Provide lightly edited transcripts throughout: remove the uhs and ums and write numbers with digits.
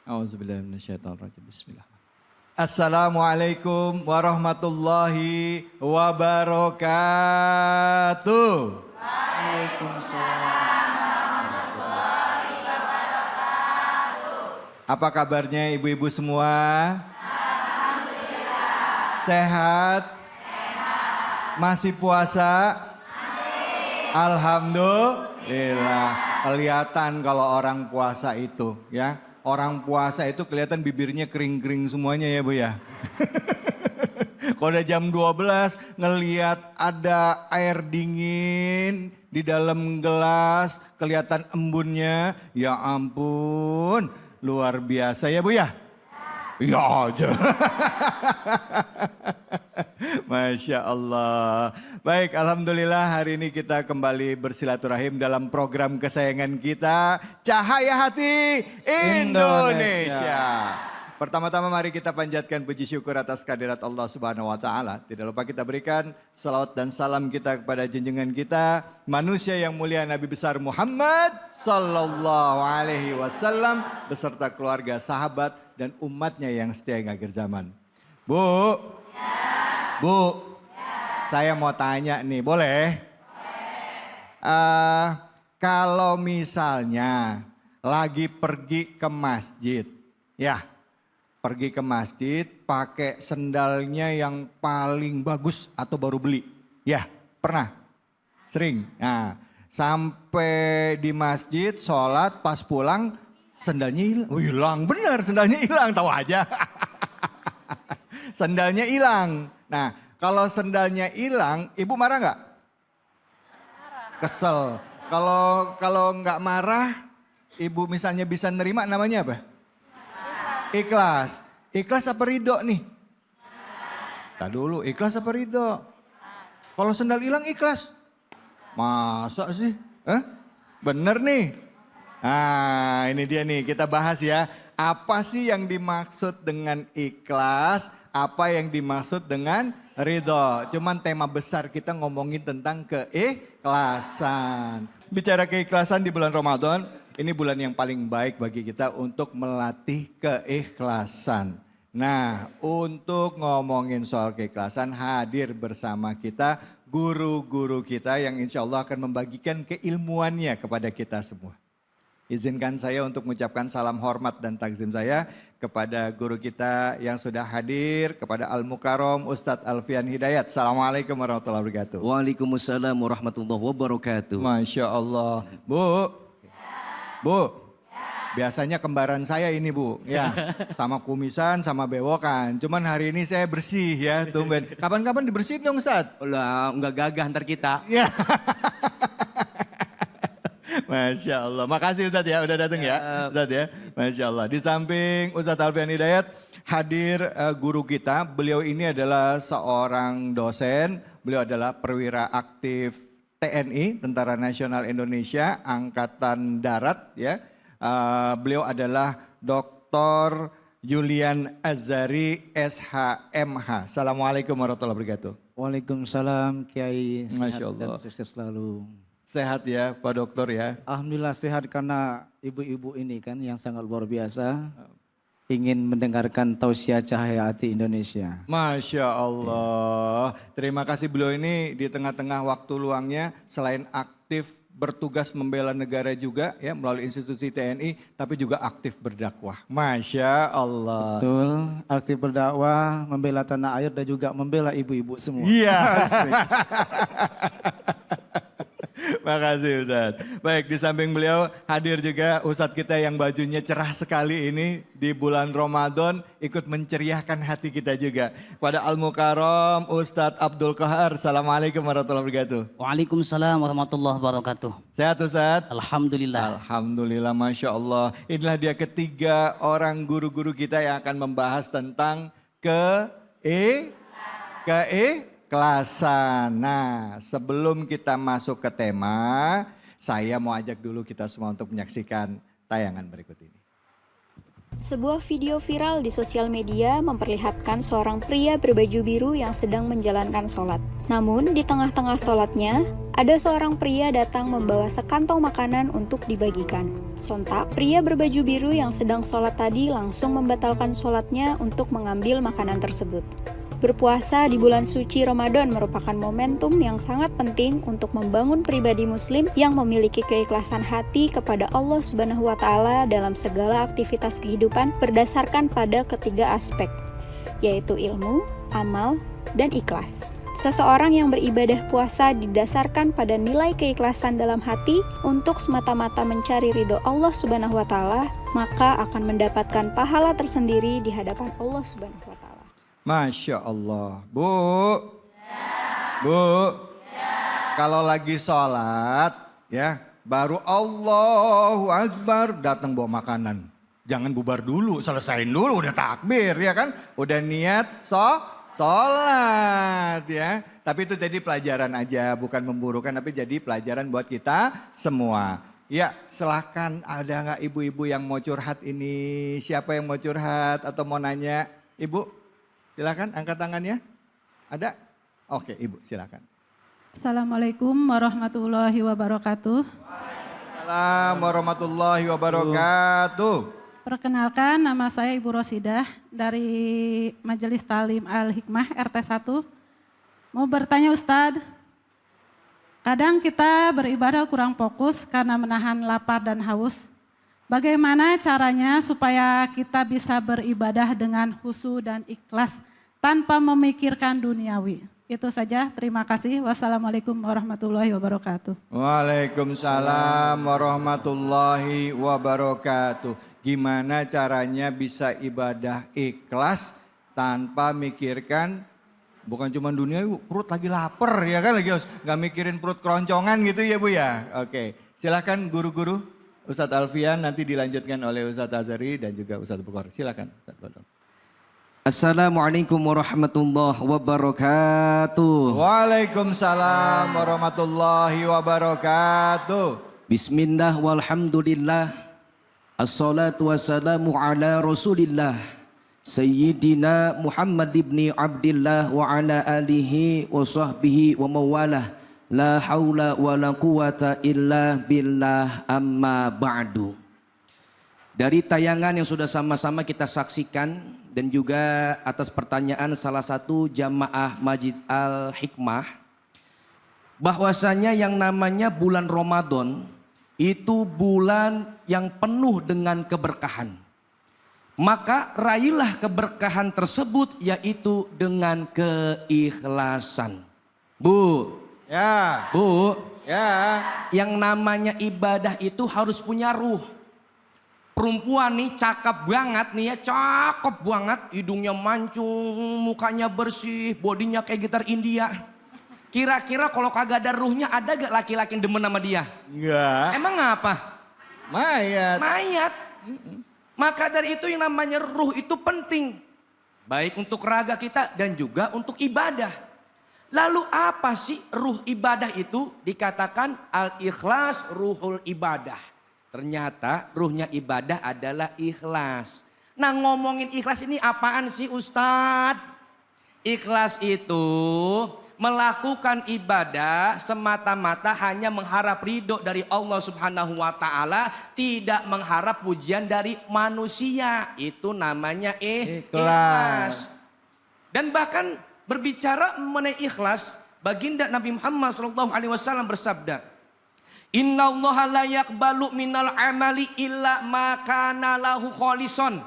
A'udzubillahi minasyaitonirrajim. Bismillah. Assalamualaikum warahmatullahi wabarakatuh. Waalaikumsalam. Apa kabarnya ibu-ibu semua? Alhamdulillah. Sehat? Sehat. Masih puasa? Masih. Alhamdulillah. Kelihatan kalau orang puasa itu ya. Orang puasa itu kelihatan bibirnya kering-kering semuanya ya Bu ya. Kalau udah jam 12 ngelihat ada air dingin di dalam gelas, kelihatan embunnya, ya ampun. Luar biasa ya Bu ya? Ya aja. Masya Allah. Baik, Alhamdulillah hari ini kita kembali bersilaturahim dalam program kesayangan kita, Cahaya Hati Indonesia. Pertama-tama mari kita panjatkan puji syukur atas kehadirat Allah Subhanahu wa taala. Tidak lupa kita berikan salawat dan salam kita kepada junjungan kita, manusia yang mulia Nabi besar Muhammad sallallahu alaihi wasallam beserta keluarga, sahabat dan umatnya yang setia hingga akhir zaman. Bu. Ya. Bu. Ya. Saya mau tanya nih, boleh? Boleh. Kalau misalnya lagi pergi ke masjid, ya. Pergi ke masjid pakai sendalnya yang paling bagus atau baru beli. Ya, pernah? Sering? Nah, sampai di masjid sholat pas pulang sendalnya hilang. Oh hilang, benar sendalnya hilang, tahu aja. Sendalnya hilang. Nah, kalau sendalnya hilang, ibu marah nggak? Kesel. Kalau nggak marah, ibu misalnya bisa nerima namanya apa? Ikhlas. Ikhlas apa ridho nih? Tak dulu, ikhlas apa ridho? Kalau sendal hilang ikhlas? Masa sih? Bener nih? Nah ini dia nih kita bahas ya. Apa sih yang dimaksud dengan ikhlas? Apa yang dimaksud dengan ridho? Cuman tema besar kita ngomongin tentang keikhlasan. Bicara keikhlasan di bulan Ramadan. Ini bulan yang paling baik bagi kita untuk melatih keikhlasan. Nah, untuk ngomongin soal keikhlasan hadir bersama kita guru-guru kita yang insya Allah akan membagikan keilmuannya kepada kita semua. Izinkan saya untuk mengucapkan salam hormat dan takzim saya kepada guru kita yang sudah hadir, kepada Al-Mukarram Ustadz Alfian Hidayat. Assalamualaikum warahmatullahi wabarakatuh. Waalaikumsalam warahmatullahi wabarakatuh. Masya Allah. Bu, biasanya kembaran saya ini Bu, ya sama kumisan, sama bewokan. Cuman hari ini saya bersih ya, tumben. Kapan-kapan dibersihin dong Ustadz? Udah nggak gagah ntar kita. Ya. Masya Allah, makasih Ustadz ya udah datang ya Ustadz ya. Masya Allah, di samping Ustadz Alfian Hidayat hadir guru kita. Beliau ini adalah seorang dosen, beliau adalah perwira aktif TNI, Tentara Nasional Indonesia, Angkatan Darat ya. Beliau adalah Dr. Julian Azhari SHMH. Assalamualaikum warahmatullahi wabarakatuh. Waalaikumsalam Kiai, sehat Masya Allah. dan sukses selalu. Sehat ya Pak Dokter ya. Alhamdulillah sehat karena ibu-ibu ini kan yang sangat luar biasa. Ingin mendengarkan tausiah Cahaya Hati Indonesia. Masya Allah. Terima kasih beliau ini di tengah-tengah waktu luangnya selain aktif bertugas membela negara juga ya melalui institusi TNI tapi juga aktif berdakwah. Masya Allah. Betul, aktif berdakwah, membela tanah air dan juga membela ibu-ibu semua. Iya. Makasih Ustadz. Baik, di samping beliau hadir juga Ustadz kita yang bajunya cerah sekali ini di bulan Ramadan ikut menceriahkan hati kita juga. Pada Al-Mukarram Ustadz Abdul Qahar. Assalamualaikum warahmatullahi wabarakatuh. Waalaikumsalam warahmatullahi wabarakatuh. Sehat Ustadz? Alhamdulillah. Alhamdulillah, Masya Allah. Inilah dia ketiga orang guru-guru kita yang akan membahas tentang keikhlasan. Nah, sebelum kita masuk ke tema, saya mau ajak dulu kita semua untuk menyaksikan tayangan berikut ini. Sebuah video viral di sosial media memperlihatkan seorang pria berbaju biru yang sedang menjalankan sholat. Namun di tengah-tengah sholatnya, ada seorang pria datang membawa sekantong makanan untuk dibagikan. Sontak, pria berbaju biru yang sedang sholat tadi langsung membatalkan sholatnya untuk mengambil makanan tersebut. Berpuasa di bulan suci Ramadan merupakan momentum yang sangat penting untuk membangun pribadi muslim yang memiliki keikhlasan hati kepada Allah Subhanahu wa taala dalam segala aktivitas kehidupan berdasarkan pada ketiga aspek, yaitu ilmu, amal, dan ikhlas. Seseorang yang beribadah puasa didasarkan pada nilai keikhlasan dalam hati untuk semata-mata mencari ridho Allah Subhanahu wa taala, maka akan mendapatkan pahala tersendiri di hadapan Allah Subhanahu wa taala. Masya Allah. Bu. Bu. Kalau lagi sholat, ya, baru Allahu Akbar, datang bawa makanan. Jangan bubar dulu, selesain dulu, udah takbir, ya kan? Udah niat sholat, ya. Tapi itu jadi pelajaran aja, bukan memburukan, tapi jadi pelajaran buat kita semua. Ya, silahkan, ada nggak ibu-ibu yang mau curhat ini? Siapa yang mau curhat atau mau nanya? Ibu? Silakan angkat tangannya. Ada? Oke, Ibu silakan. Assalamualaikum warahmatullahi wabarakatuh. Waalaikumsalam warahmatullahi wabarakatuh. Perkenalkan, nama saya Ibu Rosidah dari Majelis Talim Al-Hikmah RT 1. Mau bertanya Ustadz, kadang kita beribadah kurang fokus karena menahan lapar dan haus. Bagaimana caranya supaya kita bisa beribadah dengan khusyuk dan ikhlas tanpa memikirkan duniawi? Itu saja, terima kasih. Wassalamualaikum warahmatullahi wabarakatuh. Waalaikumsalam warahmatullahi wabarakatuh. Gimana caranya bisa ibadah ikhlas tanpa mikirkan bukan cuma dunia, perut lagi lapar ya kan, lagi nggak mikirin perut keroncongan gitu ya Bu ya. Oke, silakan guru-guru. Ustadz Alfian nanti dilanjutkan oleh Ustadz Azhari dan juga Ustadz Bukhari. Silakan Ustadz. Assalamualaikum warahmatullahi wabarakatuh. Waalaikumsalam warahmatullahi wabarakatuh. Bismillah walhamdulillah. Assalatu wassalamu ala rasulillah. Sayyidina Muhammad ibni Abdillah wa ala alihi wa sahbihi wa mawalah. La haula wa la quwata illa billah amma ba'du. Dari tayangan yang sudah sama-sama kita saksikan dan juga atas pertanyaan salah satu jamaah Masjid Al-Hikmah, bahwasanya yang namanya bulan Ramadan itu bulan yang penuh dengan keberkahan. Maka raihlah keberkahan tersebut yaitu dengan keikhlasan. Bu, Ya. Bu, Ya. yang namanya ibadah itu harus punya ruh. Perempuan nih cakep banget nih ya, cakep banget. Hidungnya mancung, mukanya bersih, bodinya kayak gitar India. Kira-kira kalau kagak ada ruhnya ada gak laki-laki yang demen sama dia? Enggak. Emang apa? Mayat. Mayat. Maka dari itu yang namanya ruh itu penting. Baik untuk raga kita dan juga untuk ibadah. Lalu apa sih ruh ibadah itu? Dikatakan al-ikhlas ruhul ibadah. Ternyata ruhnya ibadah adalah ikhlas. Nah ngomongin ikhlas ini apaan sih Ustadz? Ikhlas itu melakukan ibadah semata-mata hanya mengharap ridho dari Allah Subhanahu wa taala, tidak mengharap pujian dari manusia. Itu namanya ikhlas. Dan bahkan berbicara mengenai ikhlas, baginda Nabi Muhammad SAW bersabda, Inna Allah la yakbalu minal amali illa ma kana lahu kholison.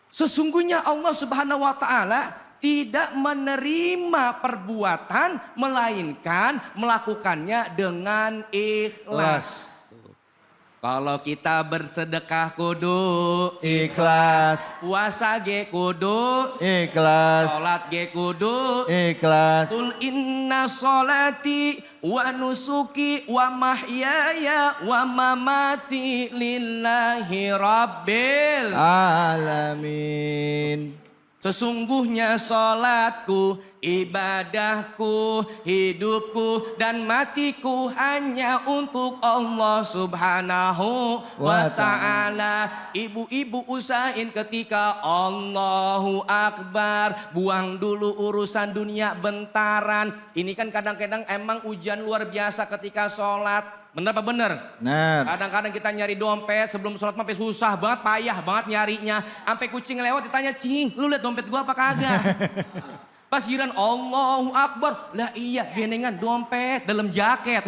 Sesungguhnya Allah Subhanahu wa taala tidak menerima perbuatan melainkan melakukannya dengan ikhlas. Kalau kita bersedekah kudu Ikhlas. puasa ge kudu Ikhlas. salat ge kudu Ikhlas. Qul inna sholati wa nusuki wa mahyaya wa mamati lillahi rabbil Alamin. Sesungguhnya sholatku, ibadahku, hidupku dan matiku hanya untuk Allah Subhanahu wa ta'ala. Ibu-ibu usahain ketika Allahu Akbar, buang dulu urusan dunia bentaran. Ini kan kadang-kadang emang ujian luar biasa ketika sholat. Bener apa bener? Bener. Kadang-kadang kita nyari dompet sebelum sholat sampai susah banget, payah banget nyarinya. Sampai kucing lewat ditanya, "Cing, lu lihat dompet gua apa kagak?" Pas giran Allahu Akbar, lah iya genengan dompet dalam jaket.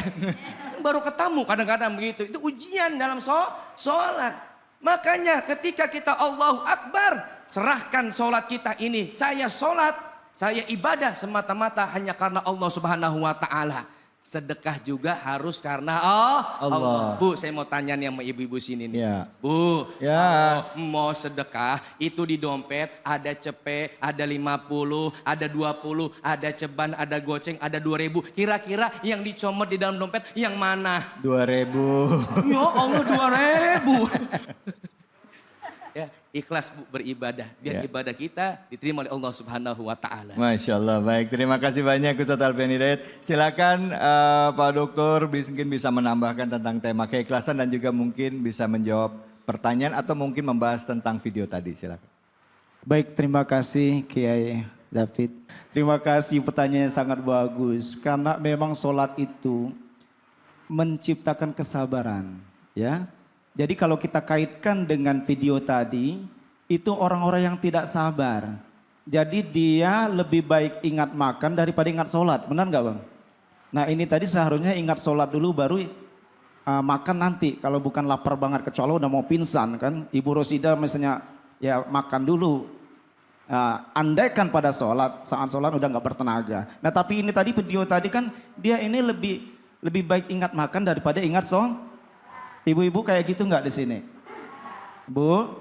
Baru ketemu kadang-kadang begitu. Itu ujian dalam sholat. Makanya ketika kita Allahu Akbar, serahkan sholat kita ini. Saya sholat, saya ibadah semata-mata hanya karena Allah Subhanahu wa Ta'ala. Sedekah juga harus karena Allah. Bu, saya mau tanya nih sama ibu-ibu sini nih. Ya. Bu, Ya. kalau mau sedekah itu di dompet ada cepet, ada 50, ada 20, ada ceban, ada goceng, ada 2.000. Kira-kira yang dicomot di dalam dompet yang mana? 2.000. Ya Allah 2.000. Ya, ikhlas Bu beribadah. Biar Ya. ibadah kita diterima oleh Allah Subhanahu wa Ta'ala. Masya Allah, baik. Terima kasih banyak Ustadz Alfian Hidayat. Silakan Pak Dokter mungkin bisa menambahkan tentang tema keikhlasan dan juga mungkin bisa menjawab pertanyaan atau mungkin membahas tentang video tadi. Silakan. Baik, terima kasih Kiai David. Terima kasih, pertanyaan yang sangat bagus. Karena memang sholat itu menciptakan kesabaran, ya. Jadi kalau kita kaitkan dengan video tadi, itu orang-orang yang tidak sabar. Jadi dia lebih baik ingat makan daripada ingat sholat, benar nggak Bang? Nah ini tadi seharusnya ingat sholat dulu baru makan nanti. Kalau bukan lapar banget kecuali udah mau pingsan kan. Ibu Rosida misalnya ya makan dulu. Andaikan pada sholat, saat sholat udah nggak bertenaga. Nah tapi ini tadi video tadi kan dia ini lebih baik ingat makan daripada ingat sholat. Ibu-ibu kayak gitu nggak di sini? Bu,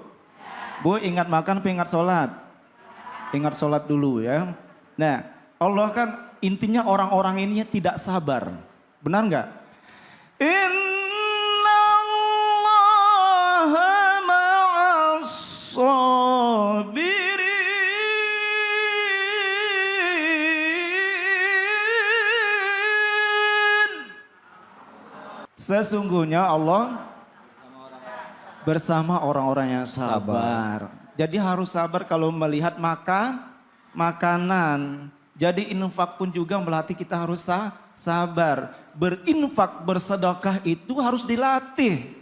ingat makan apa ingat sholat? Ingat sholat dulu ya. Nah, Allah kan intinya orang-orang ini tidak sabar. Benar nggak? Inna Allaha ma'as sabirin. Sesungguhnya Allah bersama orang-orang yang sabar. Jadi harus sabar kalau melihat makanan. Jadi infak pun juga melatih kita harus sabar. Berinfak, bersedekah itu harus dilatih.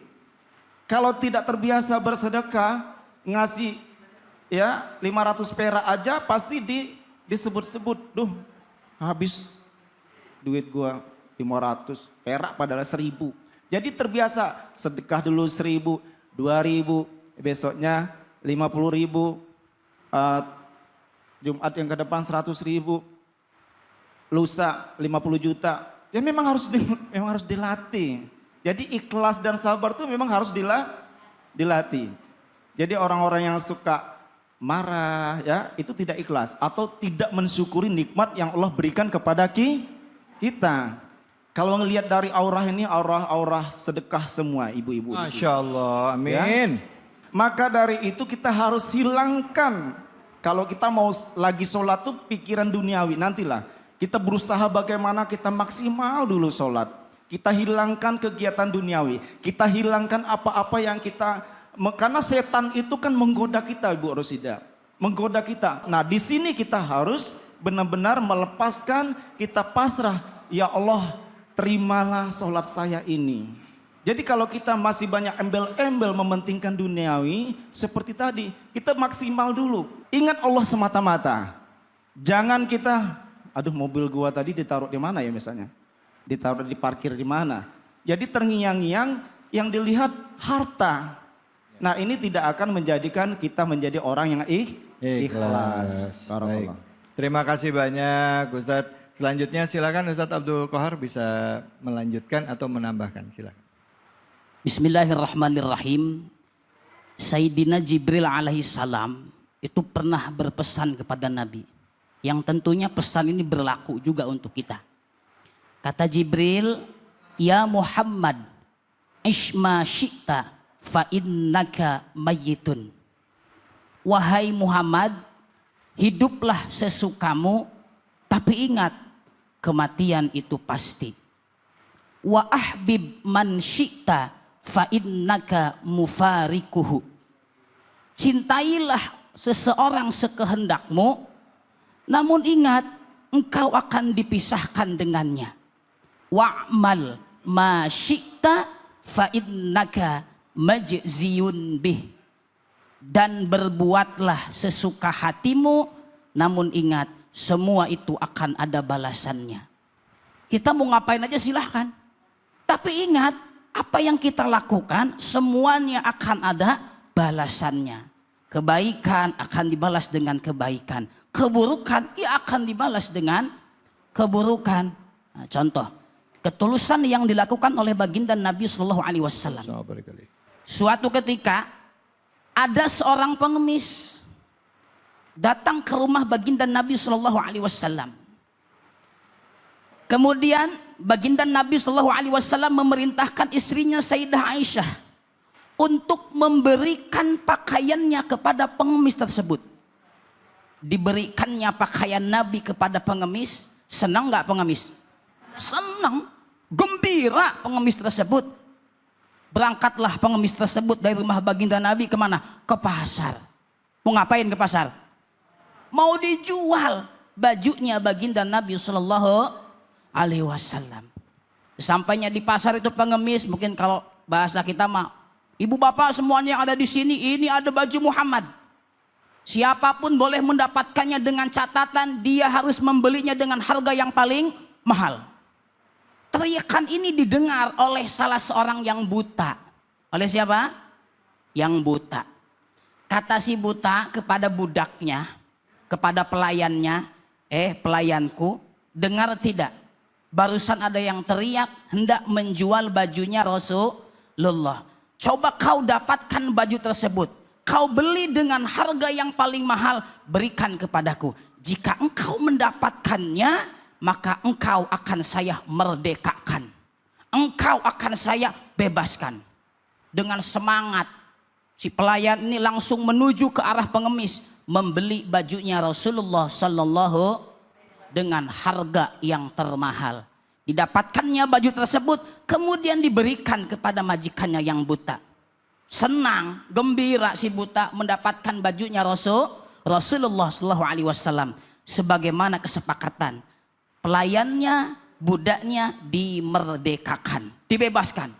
Kalau tidak terbiasa bersedekah, ngasih ya 500 perak aja pasti disebut-sebut. Duh, habis duit gua 500 perak padahal 1.000. Jadi terbiasa sedekah dulu 1.000, 2.000, besoknya 50.000, Jumat yang ke depan 100.000, lusa 50 juta. Ya memang harus dilatih. Jadi ikhlas dan sabar itu memang harus dilatih. Jadi orang-orang yang suka marah ya itu tidak ikhlas atau tidak mensyukuri nikmat yang Allah berikan kepada kita. Kalau ngelihat dari aurah ini, aurah sedekah semua ibu-ibu. Masya Allah, amin. Ya? Maka dari itu kita harus hilangkan. Kalau kita mau lagi sholat tuh pikiran duniawi, nantilah. Kita berusaha bagaimana kita maksimal dulu sholat. Kita hilangkan kegiatan duniawi. Kita hilangkan apa-apa yang kita, karena setan itu kan menggoda kita Ibu Rosida. Menggoda kita. Nah di sini kita harus benar-benar melepaskan, kita pasrah. Ya Allah, terimalah sholat saya ini. Jadi kalau kita masih banyak embel-embel mementingkan duniawi, seperti tadi, kita maksimal dulu. Ingat Allah semata-mata. Jangan kita, aduh mobil gua tadi ditaruh di mana ya misalnya? Ditaruh di parkir di mana? Jadi terngiang-ngiang yang dilihat harta. Nah ini tidak akan menjadikan kita menjadi orang yang ikhlas. Baik. Terima kasih banyak Ustadz. Selanjutnya silakan Ustadz Abdul Qahar bisa melanjutkan atau menambahkan, silakan. Bismillahirrahmanirrahim. Sayyidina Jibril alaihissalam itu pernah berpesan kepada Nabi. Yang tentunya pesan ini berlaku juga untuk kita. Kata Jibril, "Ya Muhammad, ishma syi'ta fa innaka mayyitun." Wahai Muhammad, hiduplah sesukamu, tapi ingat kematian itu pasti. Wa ahbib man syi'ta fa innaka mufarikuhu. Cintailah seseorang sekehendakmu, namun ingat engkau akan dipisahkan dengannya. Wa'mal ma syi'ta fa innaka majziyun bih. Dan berbuatlah sesuka hatimu, namun ingat semua itu akan ada balasannya. Kita mau ngapain aja silahkan, tapi ingat apa yang kita lakukan semuanya akan ada balasannya. Kebaikan akan dibalas dengan kebaikan, keburukan ia akan dibalas dengan keburukan. Nah, contoh ketulusan yang dilakukan oleh baginda Nabi Shallallahu Alaihi Wasallam. Suatu ketika ada seorang pengemis datang ke rumah baginda Nabi Shallallahu Alaihi Wasallam. Kemudian baginda Nabi Shallallahu Alaihi Wasallam memerintahkan istrinya Sayyidah Aisyah untuk memberikan pakaiannya kepada pengemis tersebut. Diberikannya pakaian Nabi kepada pengemis, senang nggak pengemis? Senang, gembira pengemis tersebut. Berangkatlah pengemis tersebut dari rumah baginda Nabi kemana? Ke pasar. Mau ngapain ke pasar? Mau dijual bajunya baginda Nabi Sallallahu Alaihi Wasallam. Sampainya di pasar itu pengemis, mungkin kalau bahasa kita mah, ibu bapak semuanya yang ada di sini, ini ada baju Muhammad. Siapapun boleh mendapatkannya dengan catatan dia harus membelinya dengan harga yang paling mahal. Teriakan ini didengar oleh salah seorang yang buta. Oleh siapa? Yang buta. Kata si buta kepada budaknya, kepada pelayannya, pelayanku, dengar tidak? Barusan ada yang teriak hendak menjual bajunya Rasulullah. Coba kau dapatkan baju tersebut. Kau beli dengan harga yang paling mahal, berikan kepadaku. Jika engkau mendapatkannya, maka engkau akan saya merdekakan. Engkau akan saya bebaskan. Dengan semangat, si pelayan ini langsung menuju ke arah pengemis, membeli bajunya Rasulullah Sallallahu dengan harga yang termahal. Didapatkannya baju tersebut, kemudian diberikan kepada majikannya yang buta. Senang, gembira si buta mendapatkan bajunya Rasulullah Sallallahu Alaihi Wasallam. Sebagaimana kesepakatan, pelayannya, budaknya dimerdekakan, dibebaskan.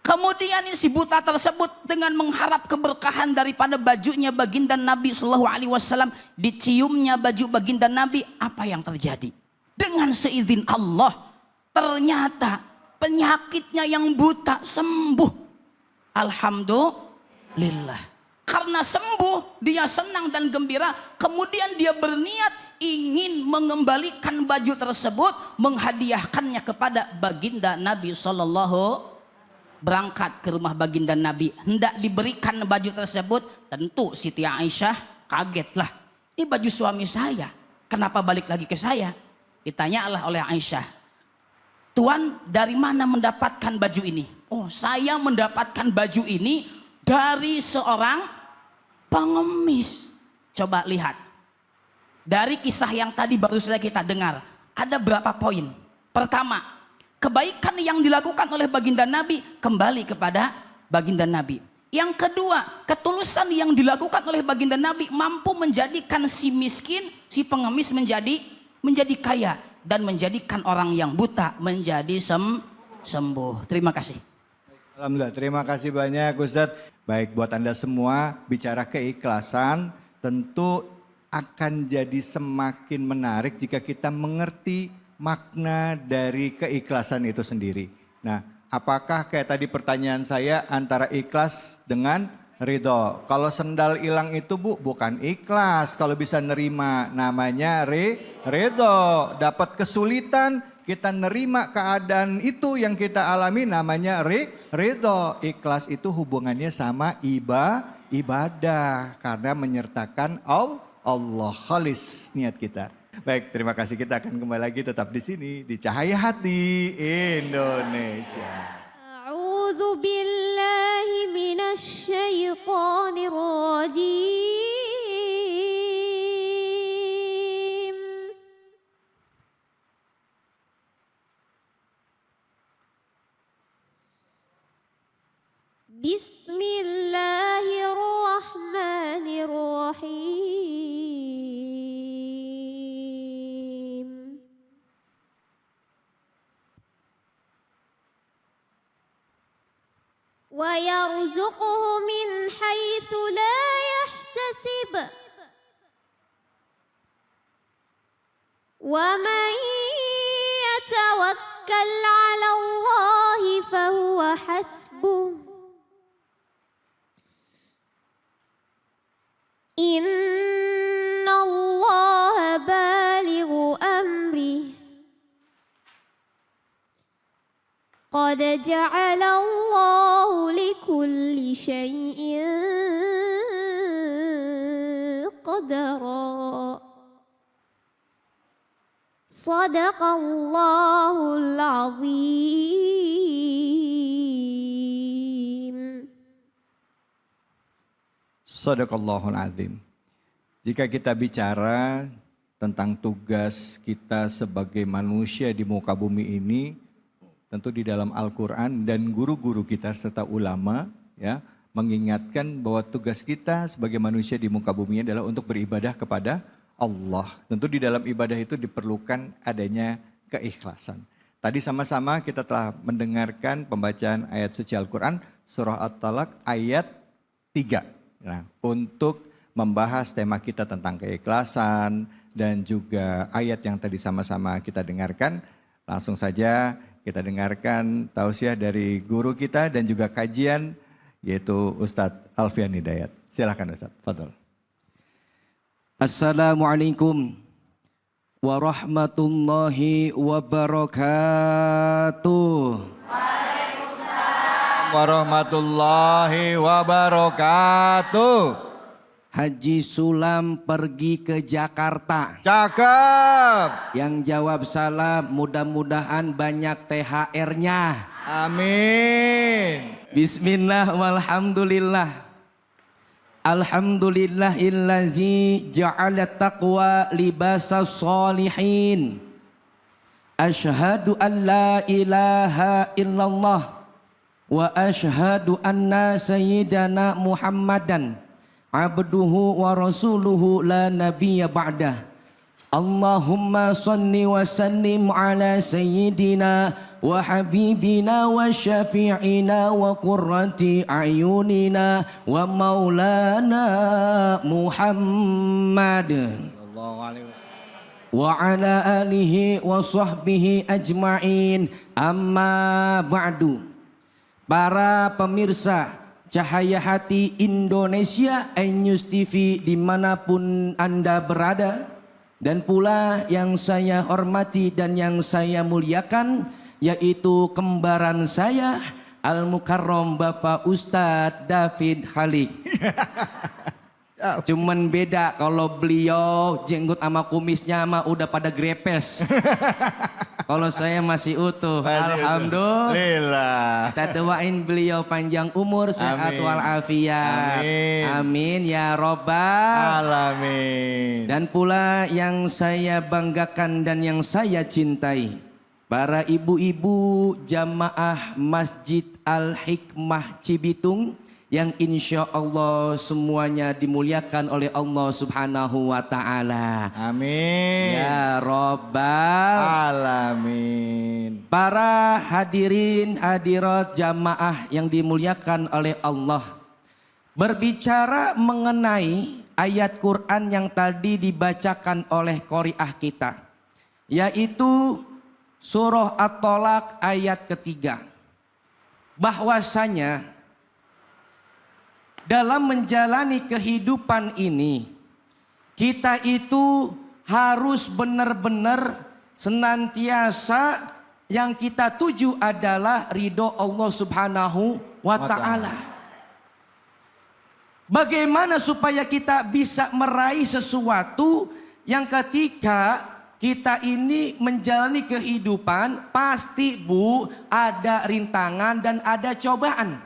Kemudian si buta tersebut dengan mengharap keberkahan daripada bajunya baginda Nabi Shallallahu Alaihi Wasallam, diciumnya baju baginda Nabi, apa yang terjadi? Dengan seizin Allah, ternyata penyakitnya yang buta sembuh. Alhamdulillah. Karena sembuh, dia senang dan gembira. Kemudian dia berniat ingin mengembalikan baju tersebut, menghadiahkannya kepada baginda Nabi Sallallahu. Berangkat ke rumah baginda Nabi, hendak diberikan baju tersebut. Tentu Siti Aisyah kagetlah. Ini baju suami saya, kenapa balik lagi ke saya? Ditanyalah oleh Aisyah, Tuan dari mana mendapatkan baju ini? Oh, saya mendapatkan baju ini dari seorang pengemis. Coba lihat. Dari kisah yang tadi baru saja kita dengar, ada berapa poin? Pertama, kebaikan yang dilakukan oleh baginda Nabi kembali kepada baginda Nabi. Yang kedua, ketulusan yang dilakukan oleh baginda Nabi mampu menjadikan si miskin, si pengemis menjadi kaya, dan menjadikan orang yang buta menjadi sembuh. Terima kasih. Alhamdulillah, terima kasih banyak Ustadz. Baik, buat Anda semua, bicara keikhlasan tentu akan jadi semakin menarik jika kita mengerti makna dari keikhlasan itu sendiri. Nah, apakah kayak tadi pertanyaan saya antara ikhlas dengan ridho? Kalau sendal hilang itu Bu, bukan ikhlas. Kalau bisa nerima namanya ridho. Dapat kesulitan, kita nerima keadaan itu yang kita alami namanya ridho. Ikhlas itu hubungannya sama ibadah. Karena menyertakan Allah, khalis niat kita. Baik, terima kasih. Kita akan kembali lagi tetap di sini di Cahaya Hati Indonesia. A'udzu billahi minasy syaithanir rajim. Bismillahirrahmanirrahim. ويرزقه من حيث لا يحتسب ومن يتوكل على الله فهو حسبه إن الله بالغ أمره قد جعل الله لكل شيء قدرا صدق الله العظيم. Sadaqallahul azim. Jika kita bicara tentang tugas kita sebagai manusia di muka bumi ini, tentu di dalam Al-Quran dan guru-guru kita serta ulama ya mengingatkan bahwa tugas kita sebagai manusia di muka bumi adalah untuk beribadah kepada Allah. Tentu di dalam ibadah itu diperlukan adanya keikhlasan. Tadi sama-sama kita telah mendengarkan pembacaan ayat suci Al-Quran surah At-Talaq ayat 3. Nah, untuk membahas tema kita tentang keikhlasan dan juga ayat yang tadi sama-sama kita dengarkan, langsung saja kita dengarkan tausiah dari guru kita dan juga kajian yaitu Ustadz Alfian Hidayat. Silakan Ustadz, fadhol. Assalamualaikum warahmatullahi wabarakatuh. Warahmatullahi wabarakatuh. Haji Sulam pergi ke Jakarta. Cakep. Yang jawab salam, mudah-mudahan banyak THR-nya. Amin. Bismillah walhamdulillah. Alhamdulillahillazi ja'ala taqwa libasas solihin. Ashhadu an la ilaha illallah. Wa ashhadu anna sayyidana Muhammadan abduhu wa rasuluhu la nabiyya ba'dah. Allahumma salli wa sallim ala sayyidina wa habibina wa syafi'ina wa qurrati ayunina wa maulana Muhammad wa ala alihi wa sahbihi ajma'in. Amma ba'du. Para pemirsa Cahaya Hati Indonesia, iNews TV dimanapun Anda berada, dan pula yang saya hormati dan yang saya muliakan, yaitu kembaran saya Al-Mukarram Bapak Ustadz David Halik. Cuman beda kalau beliau jenggot sama kumisnya mah udah pada grepes. Kalau saya masih utuh. Alhamdulillah. Kita doain beliau panjang umur, sehat walafiat. Amin. Amin ya robbal alamin. Dan pula yang saya banggakan dan yang saya cintai, para ibu-ibu jamaah Masjid Al-Hikmah Cibitung yang insya Allah semuanya dimuliakan oleh Allah Subhanahu wa Ta'ala. Amin. Ya Rabbal alamin. Para hadirin hadirat jamaah yang dimuliakan oleh Allah, berbicara mengenai ayat Quran yang tadi dibacakan oleh qori'ah kita, yaitu surah At-Talaq ayat ketiga, bahwasanya dalam menjalani kehidupan ini, kita itu harus benar-benar senantiasa yang kita tuju adalah ridho Allah Subhanahu wa Ta'ala. Bagaimana supaya kita bisa meraih sesuatu yang ketika kita ini menjalani kehidupan, pasti Bu ada rintangan dan ada cobaan.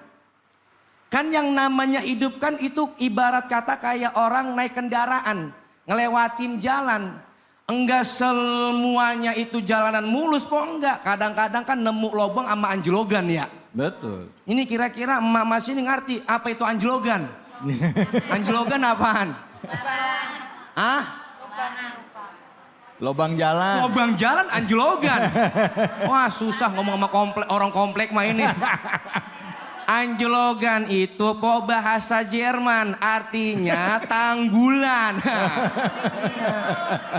Kan yang namanya hidup kan itu ibarat kata kayak orang naik kendaraan, ngelewatin jalan. Enggak semuanya itu jalanan mulus kok enggak. Kadang-kadang kan nemu lobang sama anjlogan ya. Betul. Ini kira-kira emak mas ini ngerti apa itu anjlogan? Anjlogan apaan? Ah? Lobang jalan. Lobang jalan anjlogan. Wah susah ngomong sama orang komplek mah ini. Anjlogan itu po bahasa Jerman, artinya tanggulan.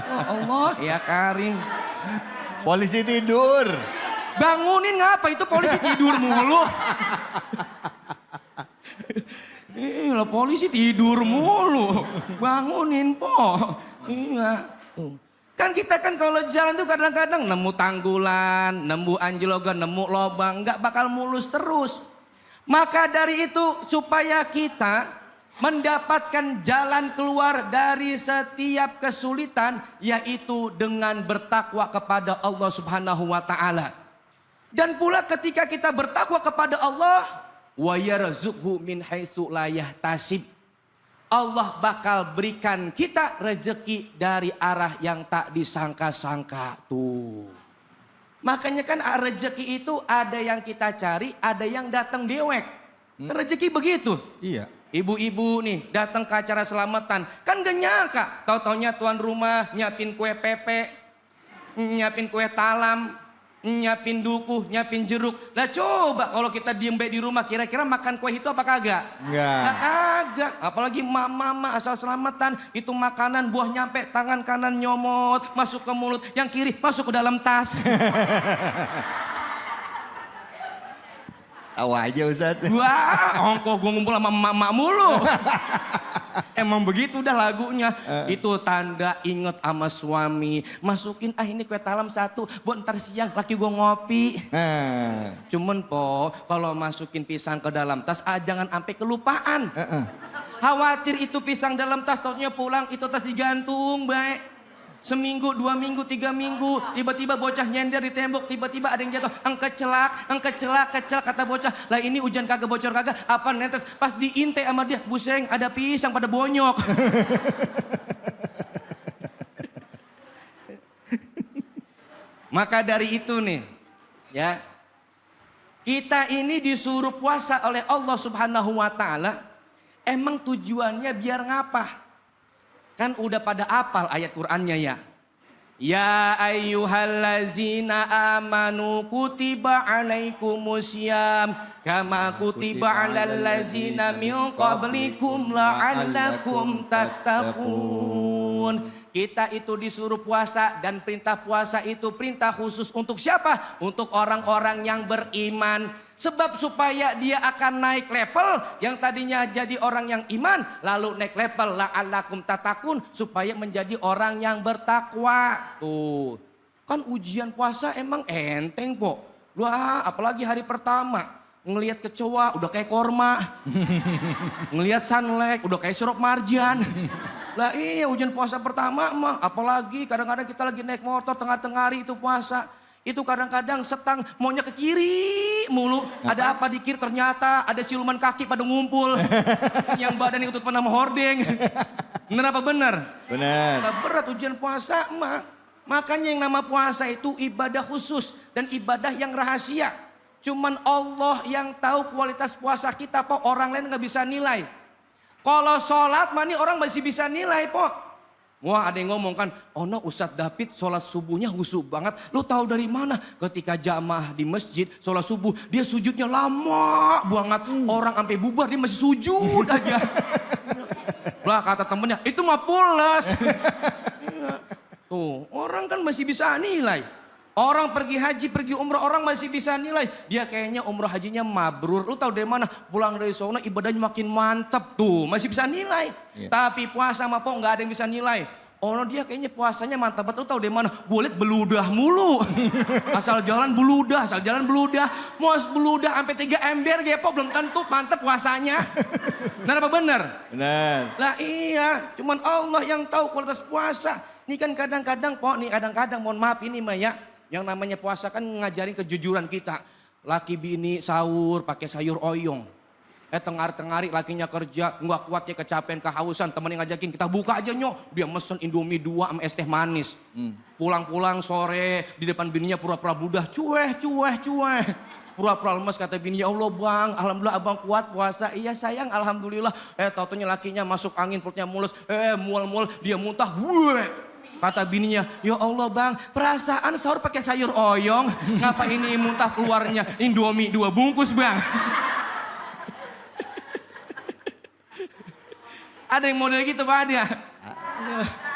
Oh Allah, ya Karim. Polisi tidur. Bangunin ngapa itu polisi tidur mulu? Iya, polisi tidur mulu. Bangunin po. Iya. Kan kita kan kalau jalan tuh kadang-kadang nemu tanggulan, nemu anjlogan, nemu lobang, nggak bakal mulus terus. Maka dari itu supaya kita mendapatkan jalan keluar dari setiap kesulitan, yaitu dengan bertakwa kepada Allah Subhanahu wa taala. Dan pula ketika kita bertakwa kepada Allah, wa yarzuqhu min haitsu la yahtasib. Allah bakal berikan kita rezeki dari arah yang tak disangka-sangka tuh. Makanya kan rezeki itu ada yang kita cari, ada yang datang dewek. Rezeki begitu. Iya. Ibu-ibu nih datang ke acara selamatan, kan gak nyangka. Tahu-taunya tuan rumah nyiapin kue pepe, nyiapin kue talam, nyiapin dukuh, nyiapin jeruk. Lah coba kalau kita diem di rumah, kira-kira makan kue itu apa kagak? Enggak. Nah kagak, apalagi mama asal selamatan itu makanan buah nyampe tangan kanan nyomot masuk ke mulut, yang kiri masuk ke dalam tas. Tahu aja Ustadz. Wah, ongkoh gue ngumpul sama emak-emak mulu. Emang begitu dah lagunya. Itu tanda inget sama suami. Masukin ini kue talam 1 buat ntar siang laki gue ngopi. Cuman po kalau masukin pisang ke dalam tas jangan sampai kelupaan. Khawatir itu pisang dalam tas, taunya pulang itu tas digantung baik. Seminggu, 2 minggu, 3 minggu, tiba-tiba bocah nyender di tembok, tiba-tiba ada yang jatuh, angkecelak kata bocah. Lah ini hujan kagak bocor kagak, apa netes, pas diinte sama dia, buseng ada pisang pada bonyok. Maka dari itu nih, ya, kita ini disuruh puasa oleh Allah Subhanahu wa taala, emang tujuannya biar ngapa? Kan udah pada apal ayat Qur'annya ya. Ya ayyuhallazina amanu kutiba alaikumusiyam kama kutiba alal ladzina min qablikum la'allakum tattaqun. Kita itu disuruh puasa dan perintah puasa itu perintah khusus untuk siapa? Untuk orang-orang yang beriman. Sebab supaya dia akan naik level yang tadinya jadi orang yang iman. Lalu naik level la'allakum tattaqun supaya menjadi orang yang bertakwa. Tuh. Kan ujian puasa emang enteng po. Wah apalagi hari pertama. Ngelihat kecoa udah kayak korma. Ngelihat sunlight udah kayak sirup marjan. Lah iya ujian puasa pertama mah. Apalagi kadang-kadang kita lagi naik motor tengah-tengah hari itu puasa. Itu kadang-kadang setang maunya ke kiri mulu. Ada apa di kiri ternyata ada siluman kaki pada ngumpul. Yang badan ikut pada hordeng. Bener apa bener? Bener. Nah, berat ujian puasa mah. Makanya yang nama puasa itu ibadah khusus dan ibadah yang rahasia. Cuman Allah yang tahu kualitas puasa kita po. Orang lain gak bisa nilai. Kalau sholat mah nih orang masih bisa nilai po. Wah ada yang ngomong kan, oh no Ustadz David sholat subuhnya khusyuk banget. Lu tahu dari mana? Ketika jamaah di masjid sholat subuh dia sujudnya lama banget. Orang sampai bubar dia masih sujud aja. Lah kata temennya itu mah pulas. Tuh orang kan masih bisa nilai. Orang pergi haji, pergi umrah orang masih bisa nilai. Dia kayaknya umrah hajinya mabrur. Lu tahu dari mana? Pulang dari sana ibadahnya makin mantap tuh. Masih bisa nilai. Yeah. Tapi puasa sama po nggak ada yang bisa nilai. Oh no, dia kayaknya puasanya mantap banget. Lu tahu dari mana? Gue liat beludah mulu. Asal jalan beludah, Mau beludah sampai 3 ember gepo belum tentu mantap puasanya. Benar apa bener? Benar. Lah iya, cuman Allah yang tahu kualitas puasa. Ini kan kadang-kadang po, nih kadang-kadang mohon maaf ini Mah ya. Yang namanya puasa kan ngajarin kejujuran kita. Laki bini sahur pakai sayur oyong. Tengari lakinya kerja nggak kuat ya kecapean kehausan. Temen yang ngajakin kita buka aja nyok. Dia mesen Indomie 2 sama es teh manis. Pulang-pulang sore di depan bininya pura-pura budah. Cueh. Pura-pura lemes kata bininya, Allah bang alhamdulillah abang kuat puasa. Iya sayang alhamdulillah. Taunya lakinya masuk angin perutnya mulus. Mual-mual dia muntah. Wuih. Kata bininya, ya Allah bang, perasaan sahur pakai sayur oyong, ngapa ini muntah keluarnya Indomie 2 bungkus bang? Ada yang model gitu Pak Adi?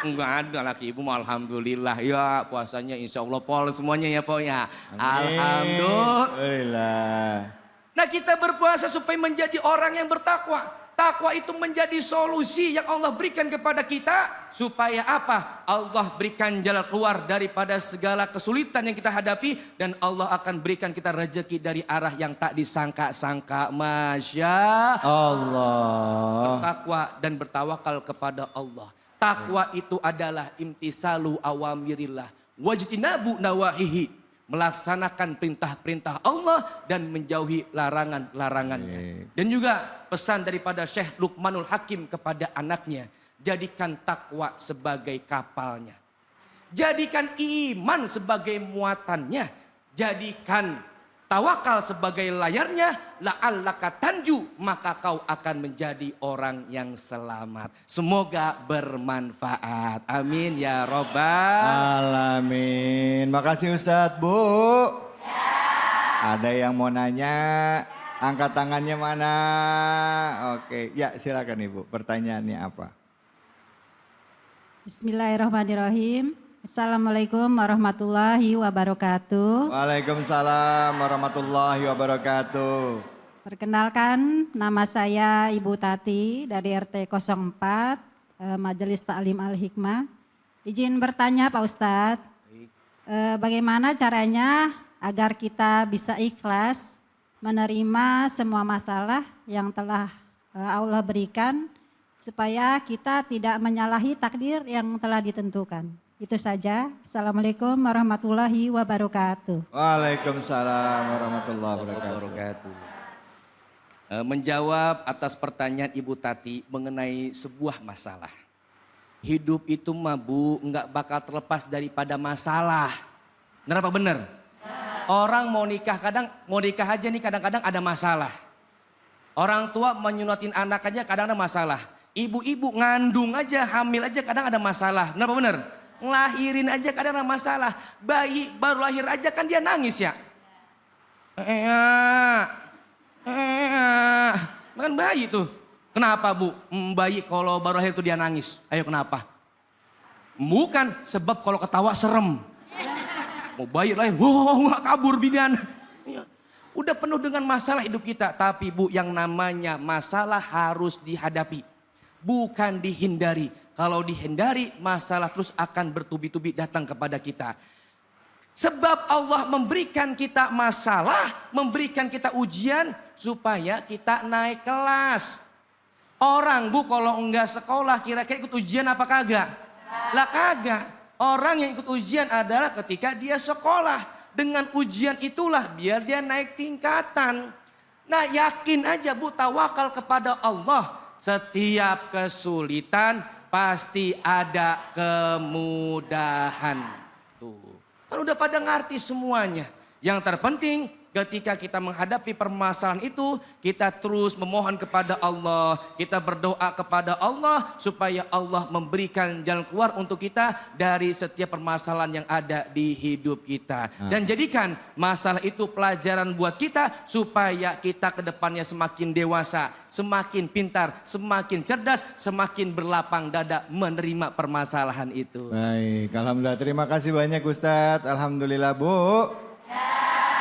Enggak ada, laki ibu mah alhamdulillah ya, puasanya insya Allah pol semuanya ya Pak ya. Alhamdulillah. Nah kita berpuasa supaya menjadi orang yang bertakwa. Takwa itu menjadi solusi yang Allah berikan kepada kita. Supaya apa? Allah berikan jalan keluar daripada segala kesulitan yang kita hadapi. Dan Allah akan berikan kita rezeki dari arah yang tak disangka-sangka. Masya Allah. Bertakwa dan bertawakal kepada Allah. Takwa itu adalah imtisalu awamirillah. Wajtinabu nawahihi. Melaksanakan perintah-perintah Allah dan menjauhi larangan-larangannya. Dan juga pesan daripada Syekh Luqmanul Hakim kepada anaknya. Jadikan takwa sebagai kapalnya. Jadikan iman sebagai muatannya. Jadikan tawakal sebagai layarnya. La'allaka tanju, maka kau akan menjadi orang yang selamat. Semoga bermanfaat. Amin ya robbal Alamin. Makasih Ustadz. Bu. Ada yang mau nanya? Angkat tangannya mana? Oke, ya silakan Ibu. Pertanyaannya apa? Bismillahirrahmanirrahim. Assalamualaikum warahmatullahi wabarakatuh. Waalaikumsalam warahmatullahi wabarakatuh. Perkenalkan, nama saya Ibu Tati dari RT 04, Majelis Ta'lim Al-Hikmah. Izin bertanya Pak Ustadz, bagaimana caranya agar kita bisa ikhlas menerima semua masalah yang telah Allah berikan, supaya kita tidak menyalahi takdir yang telah ditentukan. Itu saja. Assalamualaikum warahmatullahi wabarakatuh. Waalaikumsalam warahmatullahi wabarakatuh. Menjawab atas pertanyaan Ibu Tati mengenai sebuah masalah. Hidup itu mah Bu nggak bakal terlepas daripada masalah. Benar apa benar? Orang mau nikah aja nih kadang-kadang ada masalah. Orang tua menyunatin anak aja kadang ada masalah. Ibu-ibu ngandung aja, hamil aja kadang ada masalah. Benar apa benar? Ngelahirin aja kadang ada masalah. Bayi baru lahir aja kan dia nangis ya. Kan bayi tuh. Kenapa Bu? Bayi kalau baru lahir tuh dia nangis. Ayo kenapa? Bukan sebab kalau ketawa serem. Mau bayi lahir, wah kabur bidan. Udah penuh dengan masalah hidup kita. Tapi Bu yang namanya masalah harus dihadapi. Bukan dihindari. Kalau dihindari masalah terus akan bertubi-tubi datang kepada kita. Sebab Allah memberikan kita masalah, memberikan kita ujian supaya kita naik kelas. Orang Bu kalau enggak sekolah kira-kira ikut ujian apa kagak? Lah kagak. Orang yang ikut ujian adalah ketika dia sekolah. Dengan ujian itulah biar dia naik tingkatan. Nah yakin aja Bu tawakal kepada Allah. Setiap kesulitan pasti ada kemudahan. Tuh. Kan udah pada ngerti semuanya. Yang terpenting ketika kita menghadapi permasalahan itu, kita terus memohon kepada Allah. Kita berdoa kepada Allah supaya Allah memberikan jalan keluar untuk kita dari setiap permasalahan yang ada di hidup kita. Dan jadikan masalah itu pelajaran buat kita supaya kita ke depannya semakin dewasa, semakin pintar, semakin cerdas, semakin berlapang dada menerima permasalahan itu. Baik, alhamdulillah. Terima kasih banyak Ustadz. Alhamdulillah Bu.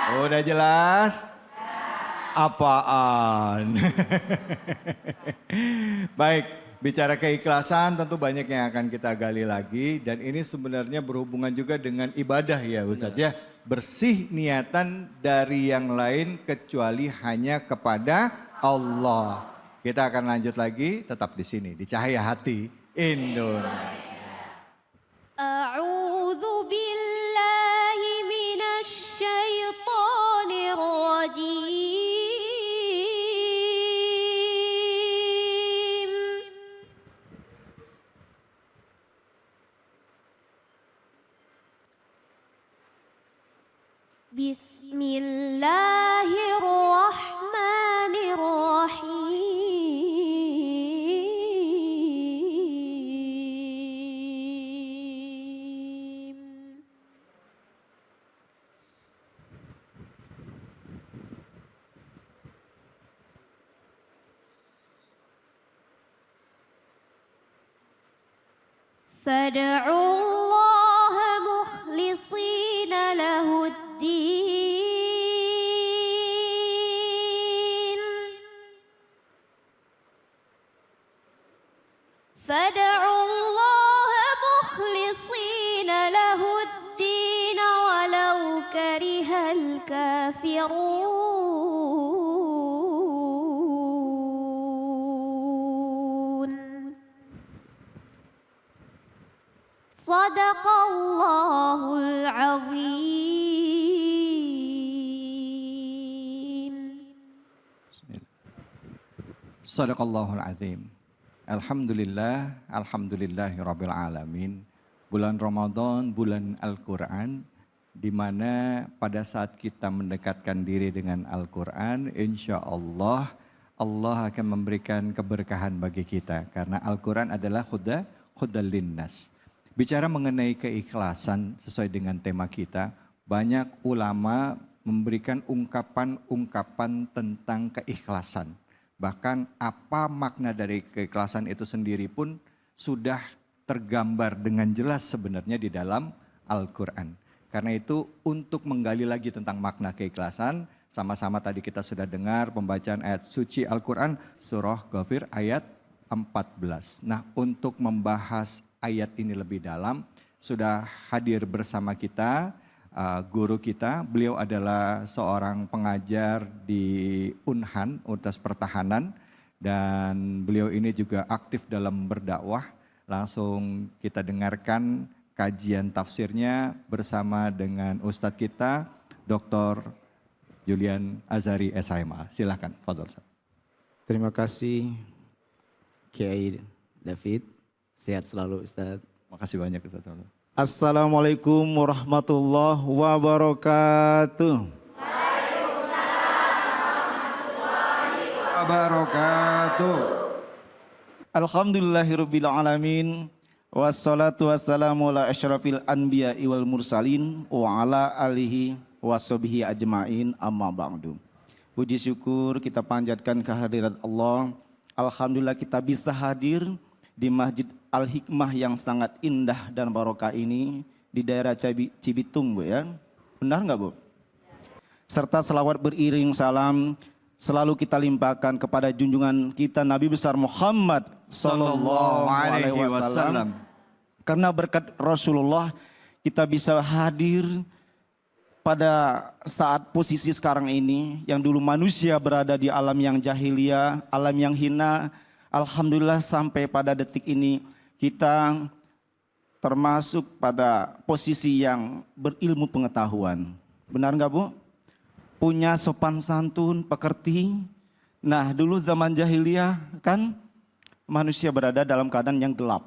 Udah jelas? Apaan? Baik, bicara keikhlasan tentu banyak yang akan kita gali lagi. Dan ini sebenarnya berhubungan juga dengan ibadah ya Ustadz ya. Bersih niatan dari yang lain kecuali hanya kepada Allah. Kita akan lanjut lagi tetap di sini di Cahaya Hati Indonesia. أعوذ بالله من الشيطان الرجيم بسم الله الرحمن الرحيم فادعوا الله مخلصين له الدين فادعوا الله مخلصين له الدين ولو كره الكافرون صدق الله العظيم. Sadaqallahul azim. Alhamdulillah, alhamdulillahirabbil alamin. Bulan Ramadan, bulan Al-Qur'an, di mana pada saat kita mendekatkan diri dengan Al-Qur'an, insya Allah Allah akan memberikan keberkahan bagi kita karena Al-Qur'an adalah hudal linnas. Bicara mengenai keikhlasan sesuai dengan tema kita, banyak ulama memberikan ungkapan-ungkapan tentang keikhlasan. Bahkan apa makna dari keikhlasan itu sendiri pun sudah tergambar dengan jelas sebenarnya di dalam Al-Quran. Karena itu untuk menggali lagi tentang makna keikhlasan, sama-sama tadi kita sudah dengar pembacaan ayat suci Al-Quran surah Ghafir ayat 14. Nah, untuk membahas ayat ini lebih dalam sudah hadir bersama kita guru kita. Beliau adalah seorang pengajar di Unhan, Universitas Pertahanan, dan beliau ini juga aktif dalam berdakwah. Langsung kita dengarkan kajian tafsirnya bersama dengan Ustadz kita, Dr. Julian Azhari SHMA. Silahkan, Fadhol. Terima kasih Kiai David. Sehat selalu Ustadz. Makasih banyak Ustadz. Assalamualaikum warahmatullahi wabarakatuh. Wabarakatuh. Alhamdulillahirabbil alamin. Wassalatu wassalamu ala asyrafil anbiya wal mursalin wa ala alihi washabihi ajmain amma ba'du. Puji syukur kita panjatkan kehadirat Allah. Alhamdulillah kita bisa hadir di Masjid Al-Hikmah yang sangat indah dan barokah ini di daerah Cibitung, Bu, ya. Benar nggak, Bu? Serta selawat beriring salam selalu kita limpahkan kepada junjungan kita Nabi besar Muhammad sallallahu alaihi wasallam. Karena berkat Rasulullah kita bisa hadir pada saat posisi sekarang ini yang dulu manusia berada di alam yang jahiliyah, alam yang hina. Alhamdulillah sampai pada detik ini kita termasuk pada posisi yang berilmu pengetahuan. Benar nggak, Bu? Punya sopan santun, pekerti. Nah, dulu zaman jahiliyah kan manusia berada dalam keadaan yang gelap.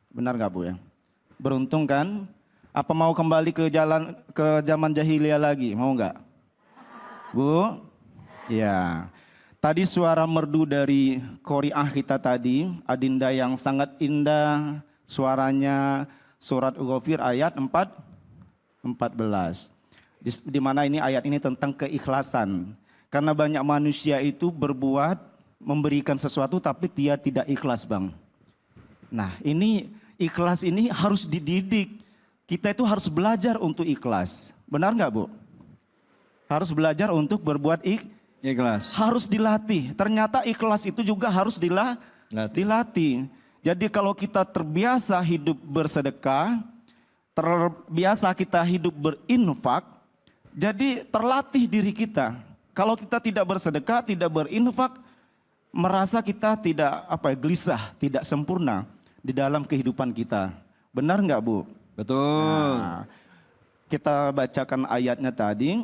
Benar nggak, Bu, ya? Beruntung kan? Apa mau kembali ke zaman jahiliyah lagi? Mau nggak? Bu? Ya. Tadi suara merdu dari qori'ah kita tadi, adinda yang sangat indah, suaranya surat Ghafir ayat 14. Di mana ini ayat ini tentang keikhlasan. Karena banyak manusia itu berbuat, memberikan sesuatu tapi dia tidak ikhlas, Bang. Nah, ini ikhlas ini harus dididik. Kita itu harus belajar untuk ikhlas. Benar nggak, Bu? Harus belajar untuk berbuat ikhlas. Harus dilatih. Ternyata ikhlas itu juga harus dilatih. Jadi kalau kita terbiasa hidup bersedekah, terbiasa kita hidup berinfak, jadi terlatih diri kita. Kalau kita tidak bersedekah, tidak berinfak, merasa kita tidak gelisah, tidak sempurna di dalam kehidupan kita. Benar nggak, Bu? Betul. Nah, kita bacakan ayatnya tadi.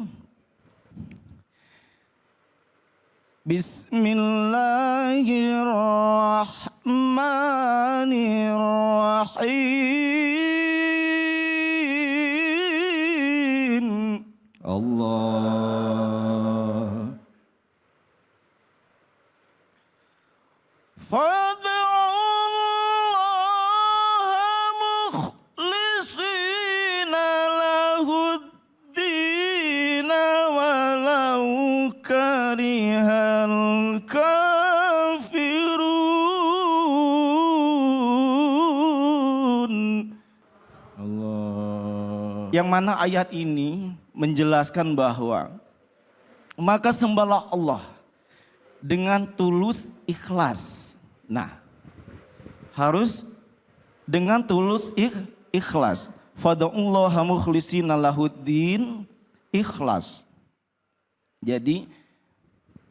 Bismillahirrahmanirrahim. Allah. Yang mana ayat ini menjelaskan bahwa maka sembahlah Allah dengan tulus ikhlas. Nah, harus dengan tulus ikhlas. Fad'ullaha mukhlishina lahuddin, ikhlas. Jadi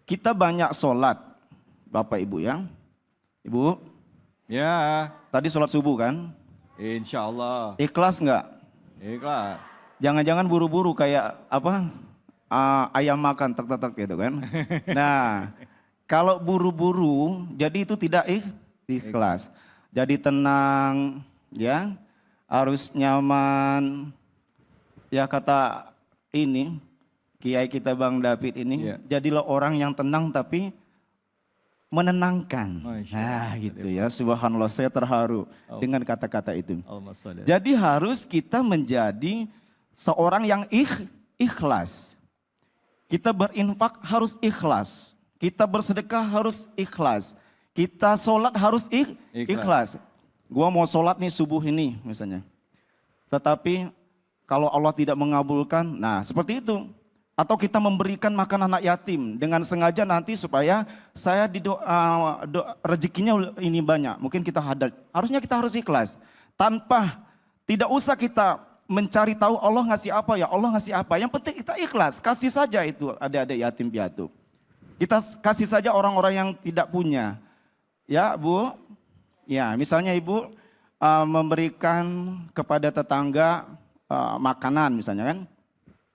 kita banyak sholat, Bapak Ibu ya. Ibu, Ya, tadi sholat subuh kan? insya Allah. Ikhlas nggak? Ikhlas. Jangan-jangan buru-buru kayak apa? Ayam makan tek-tek gitu kan? Nah, kalau buru-buru, jadi itu tidak ikhlas. Jadi tenang, ya, harus nyaman. Ya kata ini, Kiai kita Bang David ini, Iya. jadilah orang yang tenang tapi menenangkan. Masya Nah gitu ya, subhanallah saya terharu dengan kata-kata itu. Allahumma sholli. Jadi harus kita menjadi seorang yang ikhlas. Kita berinfak harus ikhlas. Kita bersedekah harus ikhlas. Kita sholat harus ikhlas. Gua mau sholat nih subuh ini misalnya. Tetapi kalau Allah tidak mengabulkan, nah seperti itu. Atau kita memberikan makan anak yatim dengan sengaja nanti supaya saya rezekinya ini banyak. Mungkin kita hadal. Harusnya kita harus ikhlas. Tidak usah kita mencari tahu Allah ngasih apa ya, Allah ngasih apa. Yang penting kita ikhlas, kasih saja itu adik-adik yatim piatu. Kita kasih saja orang-orang yang tidak punya. Ya Bu, ya misalnya Ibu memberikan kepada tetangga makanan misalnya kan.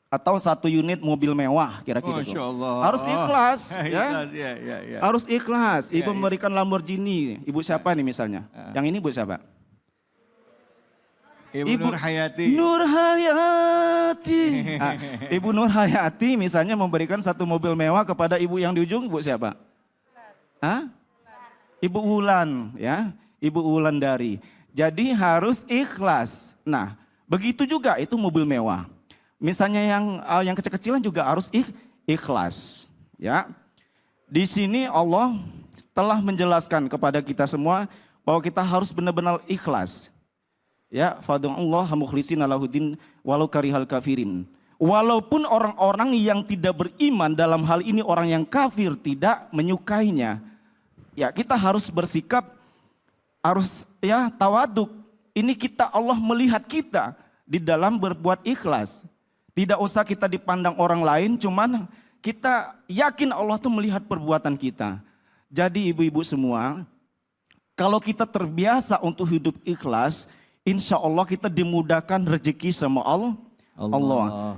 Atau 1 unit mobil mewah kira-kira. Masya Allah. Harus ikhlas. Ya. Ikhlas, ya. Harus ikhlas. Ya, Ibu ya. memberikan Lamborghini. Ibu siapa nih misalnya? Yang ini ibu siapa? Ibu Nur Hayati. Nur Hayati. Nah, Ibu Nur Hayati misalnya memberikan 1 mobil mewah kepada ibu yang di ujung, ibu siapa? Hah? Ibu Ulan, ya. Ibu Ulan dari. Jadi harus ikhlas. Nah, begitu juga itu mobil mewah. Misalnya yang kecil-kecilan juga harus ikhlas, ya. Di sini Allah telah menjelaskan kepada kita semua bahwa kita harus benar-benar ikhlas. Ya, fad'ullaha mukhlishina lahuddin walau karihal kafirin. Walaupun orang-orang yang tidak beriman dalam hal ini orang yang kafir tidak menyukainya. Ya, kita harus bersikap harus ya tawaduk. Ini Allah melihat kita di dalam berbuat ikhlas. Tidak usah kita dipandang orang lain, cuman kita yakin Allah tuh melihat perbuatan kita. Jadi ibu-ibu semua, kalau kita terbiasa untuk hidup ikhlas, insya Allah kita dimudahkan rezeki sama Allah.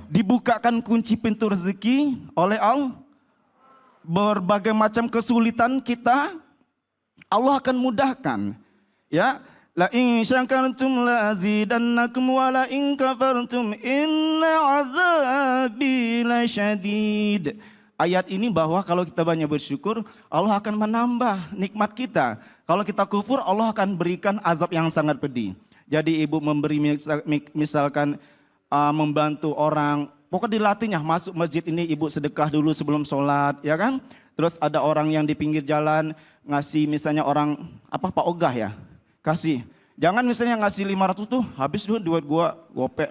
Dibukakan kunci pintu rezeki oleh Allah. Berbagai macam kesulitan kita, Allah akan mudahkan. Ya. La in syakartum la azidannakum wa la in kafartum inna azabi lasyadid. Ayat ini bahwa kalau kita banyak bersyukur, Allah akan menambah nikmat kita. Kalau kita kufur, Allah akan berikan azab yang sangat pedih. Jadi ibu memberi misalkan membantu orang, pokoknya dilatihnya masuk masjid ini ibu sedekah dulu sebelum sholat, ya kan? Terus ada orang yang di pinggir jalan ngasih misalnya orang Pak Ogah ya. Kasih. Jangan misalnya ngasih 500 tuh habis duit gua gopek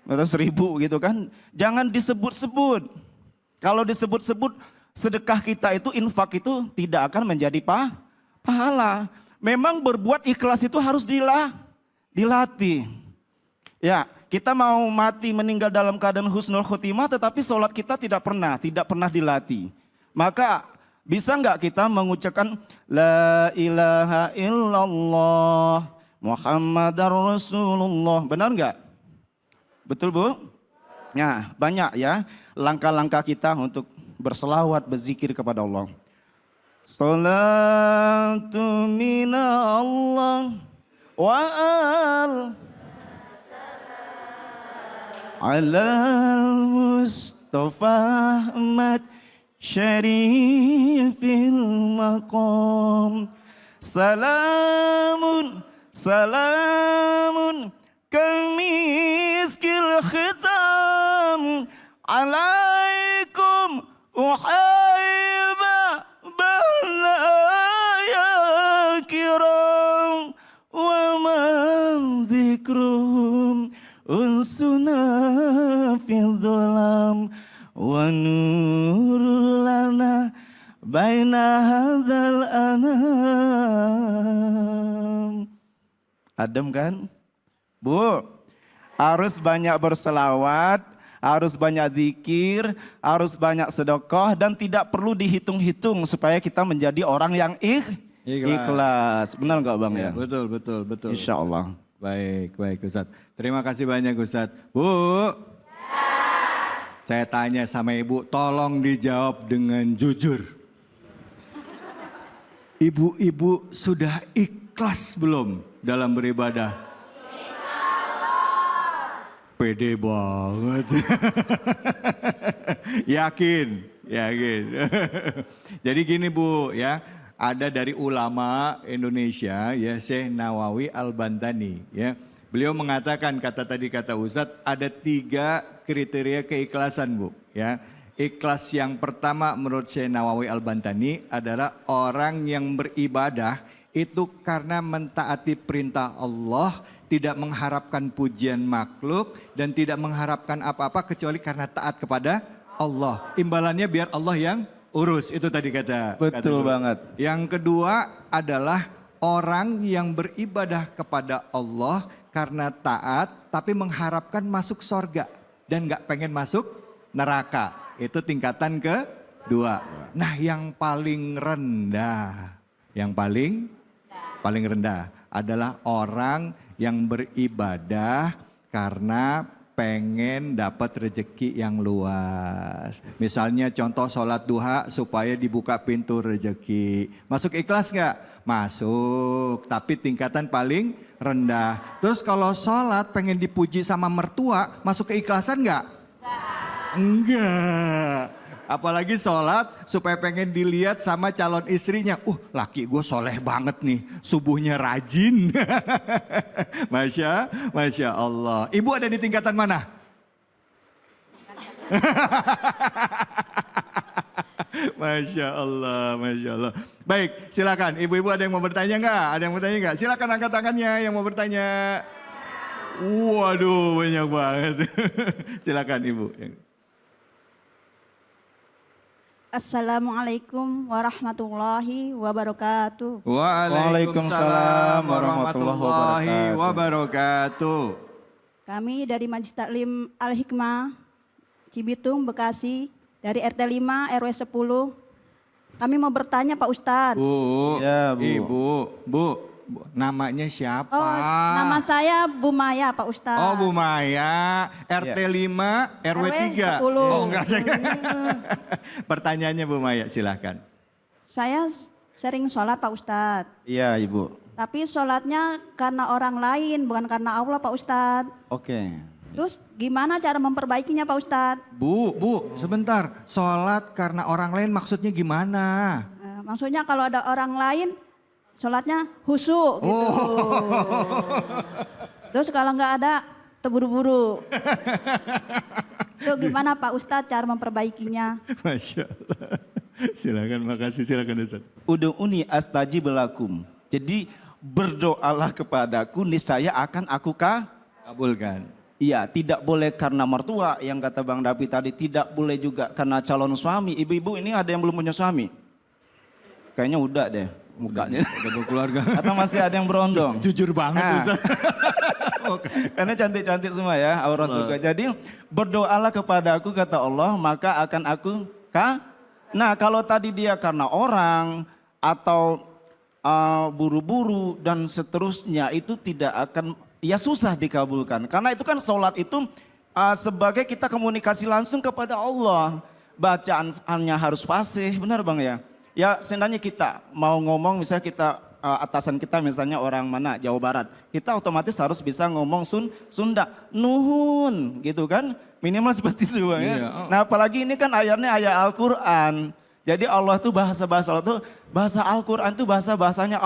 atau 1000 gitu kan. Jangan disebut-sebut. Kalau disebut-sebut sedekah kita itu, infak itu tidak akan menjadi pahala. Memang berbuat ikhlas itu harus dilatih. Ya, kita mau mati meninggal dalam keadaan husnul khotimah tetapi sholat kita tidak pernah dilatih. Maka bisa enggak kita mengucapkan La ilaha illallah Muhammadar Rasulullah. Benar enggak? Betul Bu? Nah banyak ya langkah-langkah kita untuk berselawat, berzikir kepada Allah. Salatu minallah wa al-Mustafa Ahmad Syarifil maqam. Salamun kamiskil khitam alaikum uhaiba balaya kiram wa man dhikrum syamsuna fil dhulam wa nurul lana baina hadzal anam. Adem kan? Bu, harus banyak berselawat, harus banyak zikir, harus banyak sedekah dan tidak perlu dihitung-hitung supaya kita menjadi orang yang ikhlas. Benar nggak Bang ya? Betul, betul, betul. Insya Allah. Baik, baik Ustadz. Terima kasih banyak Ustadz. Bu, saya tanya sama Ibu, tolong dijawab dengan jujur. Ibu-ibu sudah ikhlas belum dalam beribadah? Pede banget. Yakin, yakin. Jadi gini Bu ya, ada dari ulama Indonesia ya Syekh Nawawi Al-Bantani ya. Beliau mengatakan kata Ustadz ada 3 kriteria keikhlasan Bu ya. Ikhlas yang pertama menurut Syekh Nawawi Al-Bantani adalah orang yang beribadah itu karena mentaati perintah Allah, tidak mengharapkan pujian makhluk dan tidak mengharapkan apa-apa kecuali karena taat kepada Allah. Imbalannya biar Allah yang urus, itu tadi kata. Betul banget. Yang kedua adalah orang yang beribadah kepada Allah karena taat tapi mengharapkan masuk sorga dan gak pengen masuk neraka. Itu tingkatan kedua. Nah yang paling rendah, yang paling rendah adalah orang yang beribadah karena pengen dapat rezeki yang luas. Misalnya contoh sholat duha supaya dibuka pintu rezeki. Masuk ikhlas nggak? Masuk, tapi tingkatan paling rendah. Terus kalau sholat pengen dipuji sama mertua, masuk keikhlasan nggak? Enggak. Apalagi sholat supaya pengen dilihat sama calon istrinya. Laki gue soleh banget nih, subuhnya rajin. Masya Allah. Ibu ada di tingkatan mana? Masya Allah, Masya Allah. Baik, silakan. Ibu-ibu ada yang mau bertanya nggak? Ada yang mau bertanya nggak? Silakan angkat tangannya yang mau bertanya. Waduh, banyak banget. Silakan Ibu. Assalamualaikum warahmatullahi wabarakatuh. Waalaikumsalam warahmatullahi wabarakatuh. Kami dari Majelis Taklim Al-Hikmah, Cibitung, Bekasi, dari RT 5 RW 10. Kami mau bertanya Pak Ustadz. Bu, Ya, Bu. Ibu, Bu, namanya siapa? Oh, nama saya Bu Maya Pak Ustadz. Oh, Bu Maya, RT 5 RW 3. 10. Oh, enggak saya. Pertanyaannya Bu Maya, silahkan. Saya sering sholat Pak Ustadz. Iya Ibu. Tapi sholatnya karena orang lain, bukan karena Allah Pak Ustadz. Oke. Terus gimana cara memperbaikinya Pak Ustadz? Bu, sebentar. Sholat karena orang lain maksudnya gimana? Maksudnya kalau ada orang lain, sholatnya khusyuk gitu. Terus kalau nggak ada, terburu-buru. Itu gimana Pak Ustadz cara memperbaikinya? Masya Allah. Silakan, makasih. Silakan Ustaz. Udu'uni astajib lakum. Jadi berdoalah kepadaku, niscaya akan aku Kabulkan. Iya, tidak boleh karena mertua yang kata Bang David tadi, tidak boleh juga karena calon suami. Ibu-ibu ini ada yang belum punya suami? Kayaknya udah deh mukanya. Udah berkeluarga. Atau masih ada yang berondong? Jujur banget Ustaz. Karena cantik-cantik semua ya, aura surga. Jadi berdoalah kepada aku kata Allah, maka akan aku Nah kalau tadi dia karena orang atau buru-buru dan seterusnya itu tidak akan, ya susah dikabulkan. Karena itu kan sholat itu sebagai kita komunikasi langsung kepada Allah. Bacaannya harus fasih, benar Bang ya? Ya seandainya kita mau ngomong, misalnya kita atasan kita misalnya orang mana, Jawa Barat. Kita otomatis harus bisa ngomong Sunda, nuhun gitu kan. Minimal seperti itu Bang ya. Iya. Nah apalagi ini kan ayatnya ayat Al-Quran. Jadi Allah itu bahasa Allah itu, bahasa Al-Quran itu bahasanya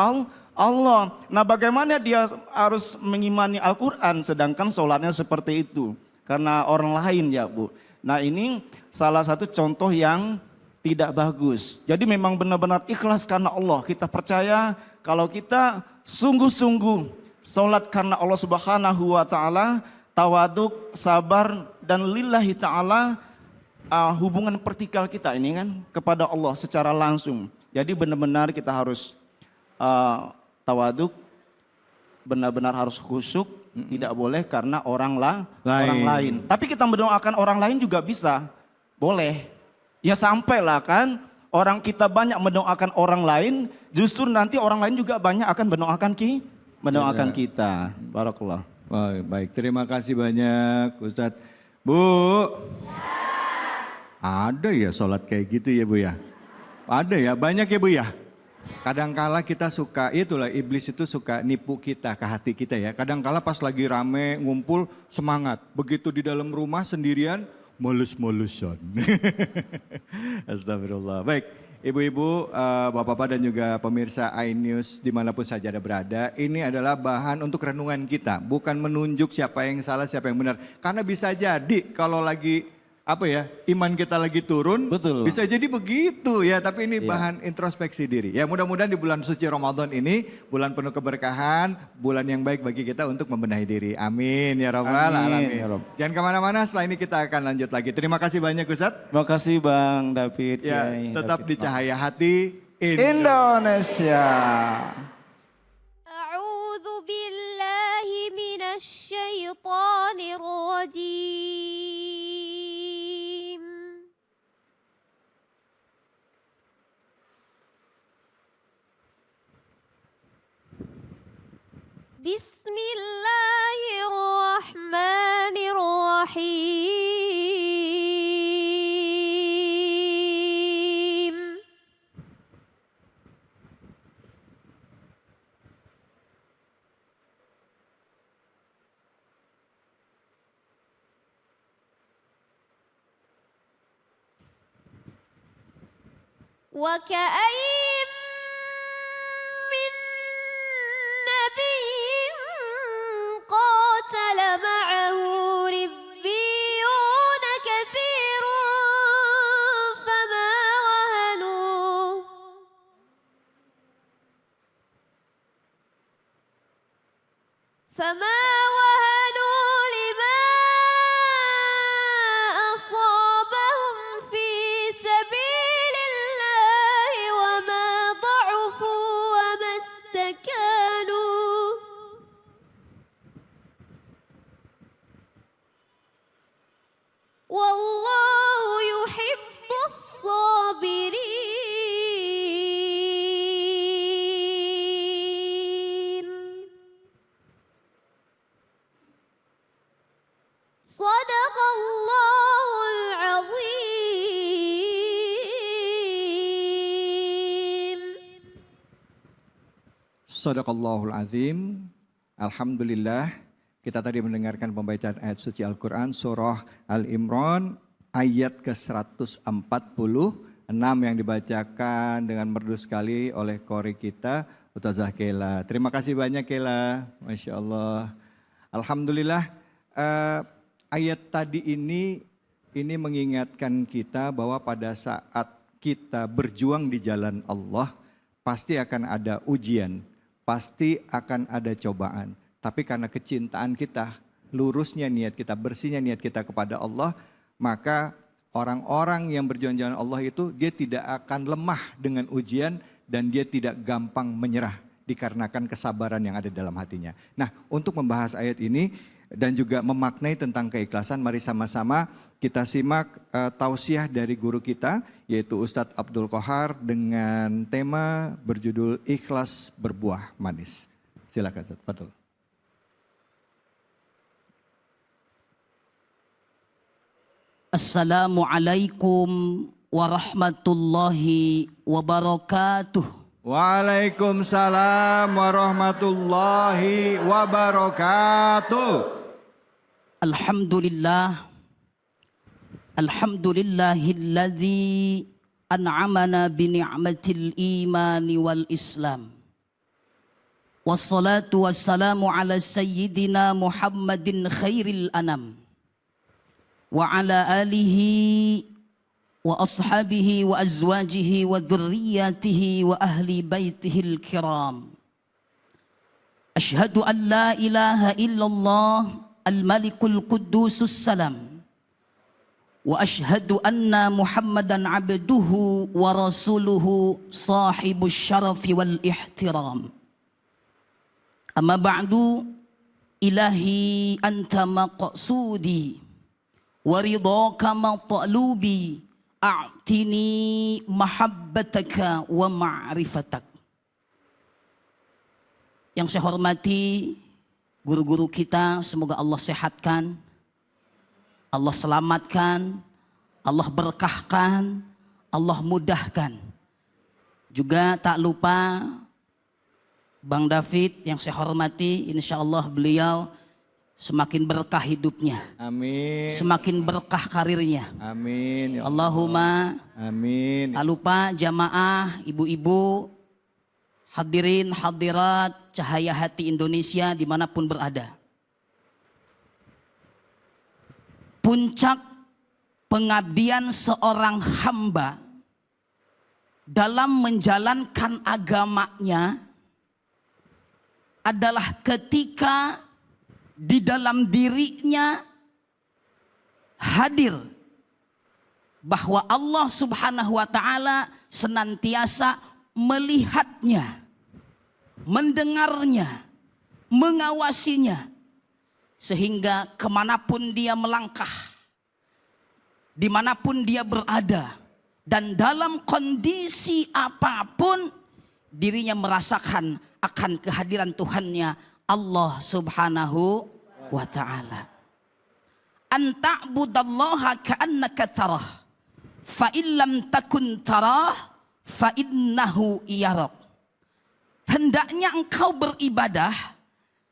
Allah. Nah bagaimana dia harus mengimani Al-Quran sedangkan sholatnya seperti itu. Karena orang lain ya Bu. Nah ini salah satu contoh yang tidak bagus. Jadi memang benar-benar ikhlas karena Allah. Kita percaya kalau kita sungguh-sungguh sholat karena Allah Subhanahu wa Ta'ala, tawaduk, sabar, dan lillahi ta'ala, hubungan vertikal kita ini kan kepada Allah secara langsung. Jadi benar-benar kita harus tawaduk, benar-benar harus khusyuk, tidak boleh karena orang lain. Tapi kita mendoakan orang lain juga bisa, boleh. Ya sampailah kan orang kita banyak mendoakan orang lain, justru nanti orang lain juga banyak akan mendoakan kita. Barakallah. Baik, terima kasih banyak Ustadz. Bu, ada ya sholat kayak gitu ya Bu ya? Ada ya, banyak ya Bu ya? Kadangkala kita suka, itulah iblis itu suka nipu kita ke hati kita ya. Kadangkala pas lagi rame ngumpul semangat, begitu di dalam rumah sendirian mulus-mulusan. Astagfirullah. Baik, ibu-ibu, bapak-bapak dan juga pemirsa iNews dimanapun saja ada berada. Ini adalah bahan untuk renungan kita, bukan menunjuk siapa yang salah, siapa yang benar. Karena bisa jadi kalau lagi iman kita lagi turun, betul, bisa jadi begitu ya. Tapi ini bahan introspeksi diri. Ya mudah-mudahan di bulan suci Ramadan ini, bulan penuh keberkahan, bulan yang baik bagi kita untuk membenahi diri. Amin ya Rabbal Alamin. Ya Rabb. Jangan kemana-mana, setelah ini kita akan lanjut lagi. Terima kasih banyak Ustadz. Terima kasih Bang David. Ya, tetap di cahaya hati Indonesia. A'udzu billahi minasyaitonir rajim. Bismillahirrahmanirrahim. Wa ka'ayyin min nabiyyin qatala ma'ahu ribbiyun katsirun fama wahanu lima asabahum fi sabilillahi wa ma dha'ufu wa mastakanu. Wallahu yuhibbus sabirin. Sadaqallahul azim. Sadaqallahul azim. Alhamdulillah, kita tadi mendengarkan pembacaan ayat suci Al-Quran surah Al-Imran ayat ke-146 yang dibacakan dengan merdu sekali oleh qori kita Ustazah Kela. Terima kasih banyak Kela, Masya Allah. Alhamdulillah, ayat tadi ini mengingatkan kita bahwa pada saat kita berjuang di jalan Allah pasti akan ada ujian, pasti akan ada cobaan. Tapi karena kecintaan kita, lurusnya niat kita, bersihnya niat kita kepada Allah, maka orang-orang yang berjuang jalan Allah itu dia tidak akan lemah dengan ujian dan dia tidak gampang menyerah dikarenakan kesabaran yang ada dalam hatinya. Nah, untuk membahas ayat ini dan juga memaknai tentang keikhlasan, mari sama-sama kita simak tausiah dari guru kita yaitu Ustadz Abdul Qohar dengan tema berjudul Ikhlas Berbuah Manis. Silakan Ustadz, Fadl. Assalamualaikum warahmatullahi wabarakatuh. Waalaikumsalam warahmatullahi wabarakatuh. Alhamdulillah. Alhamdulillahilladzi an'amana bi ni'matil imani wal islam. Wassalatu wassalamu ala sayyidina Muhammadin khairil anam. Wa ala alihi wa ashabihi wa azwajihi wa dhurriyyatihi wa ahli baitihil kiram. Ashhadu an la ilaha illallah al-malikul quddusus salam. Wa ashhadu anna Muhammadan abduhu wa rasuluhu sahibus syarafi wal ihtiram. Amma ba'du, ilahi anta maqsudi wa ridhaka matlubi, a'tini mahabbataka wa ma'rifatak. Yang saya hormati guru-guru kita, semoga Allah sehatkan, Allah selamatkan, Allah berkahkan, Allah mudahkan. Juga tak lupa Bang David yang saya hormati, insya Allah beliau semakin berkah hidupnya. Amin. Semakin berkah karirnya. Amin. Ya Allahumma. Amin. Tak lupa jamaah, ibu-ibu, hadirin, hadirat, cahaya hati Indonesia dimanapun berada. Puncak pengabdian seorang hamba dalam menjalankan agamanya adalah ketika di dalam dirinya hadir bahwa Allah Subhanahu wa ta'ala senantiasa melihatnya, mendengarnya, mengawasinya, sehingga kemanapun dia melangkah, dimanapun dia berada, dan dalam kondisi apapun dirinya merasakan akan kehadiran Tuhannya Allah Subhanahu wa ta'ala. An ta'budallaha ka'annaka tarah, fa illam takun tarah fa innahu yarak. Hendaknya engkau beribadah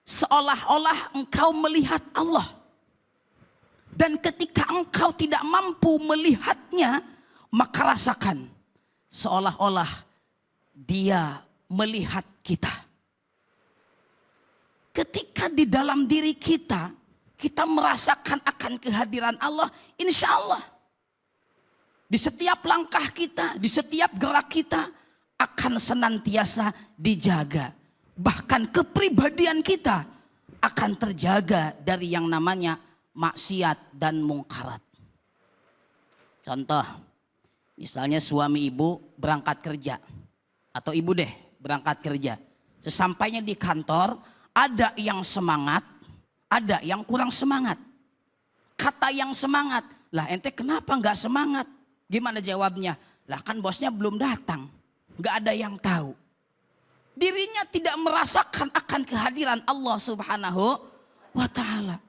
seolah-olah engkau melihat Allah. Dan ketika engkau tidak mampu melihatnya, maka rasakan seolah-olah dia melihat kita. Ketika di dalam diri kita, kita merasakan akan kehadiran Allah, insya Allah di setiap langkah kita, di setiap gerak kita akan senantiasa dijaga. Bahkan kepribadian kita akan terjaga dari yang namanya maksiat dan mungkarat. Contoh, misalnya suami ibu berangkat kerja, atau ibu deh berangkat kerja. Sesampainya di kantor, ada yang semangat, ada yang kurang semangat. Kata yang semangat, lah ente kenapa nggak semangat? Gimana jawabnya? Lah kan bosnya belum datang, nggak ada yang tahu. Dirinya tidak merasakan akan kehadiran Allah Subhanahu wa ta'ala.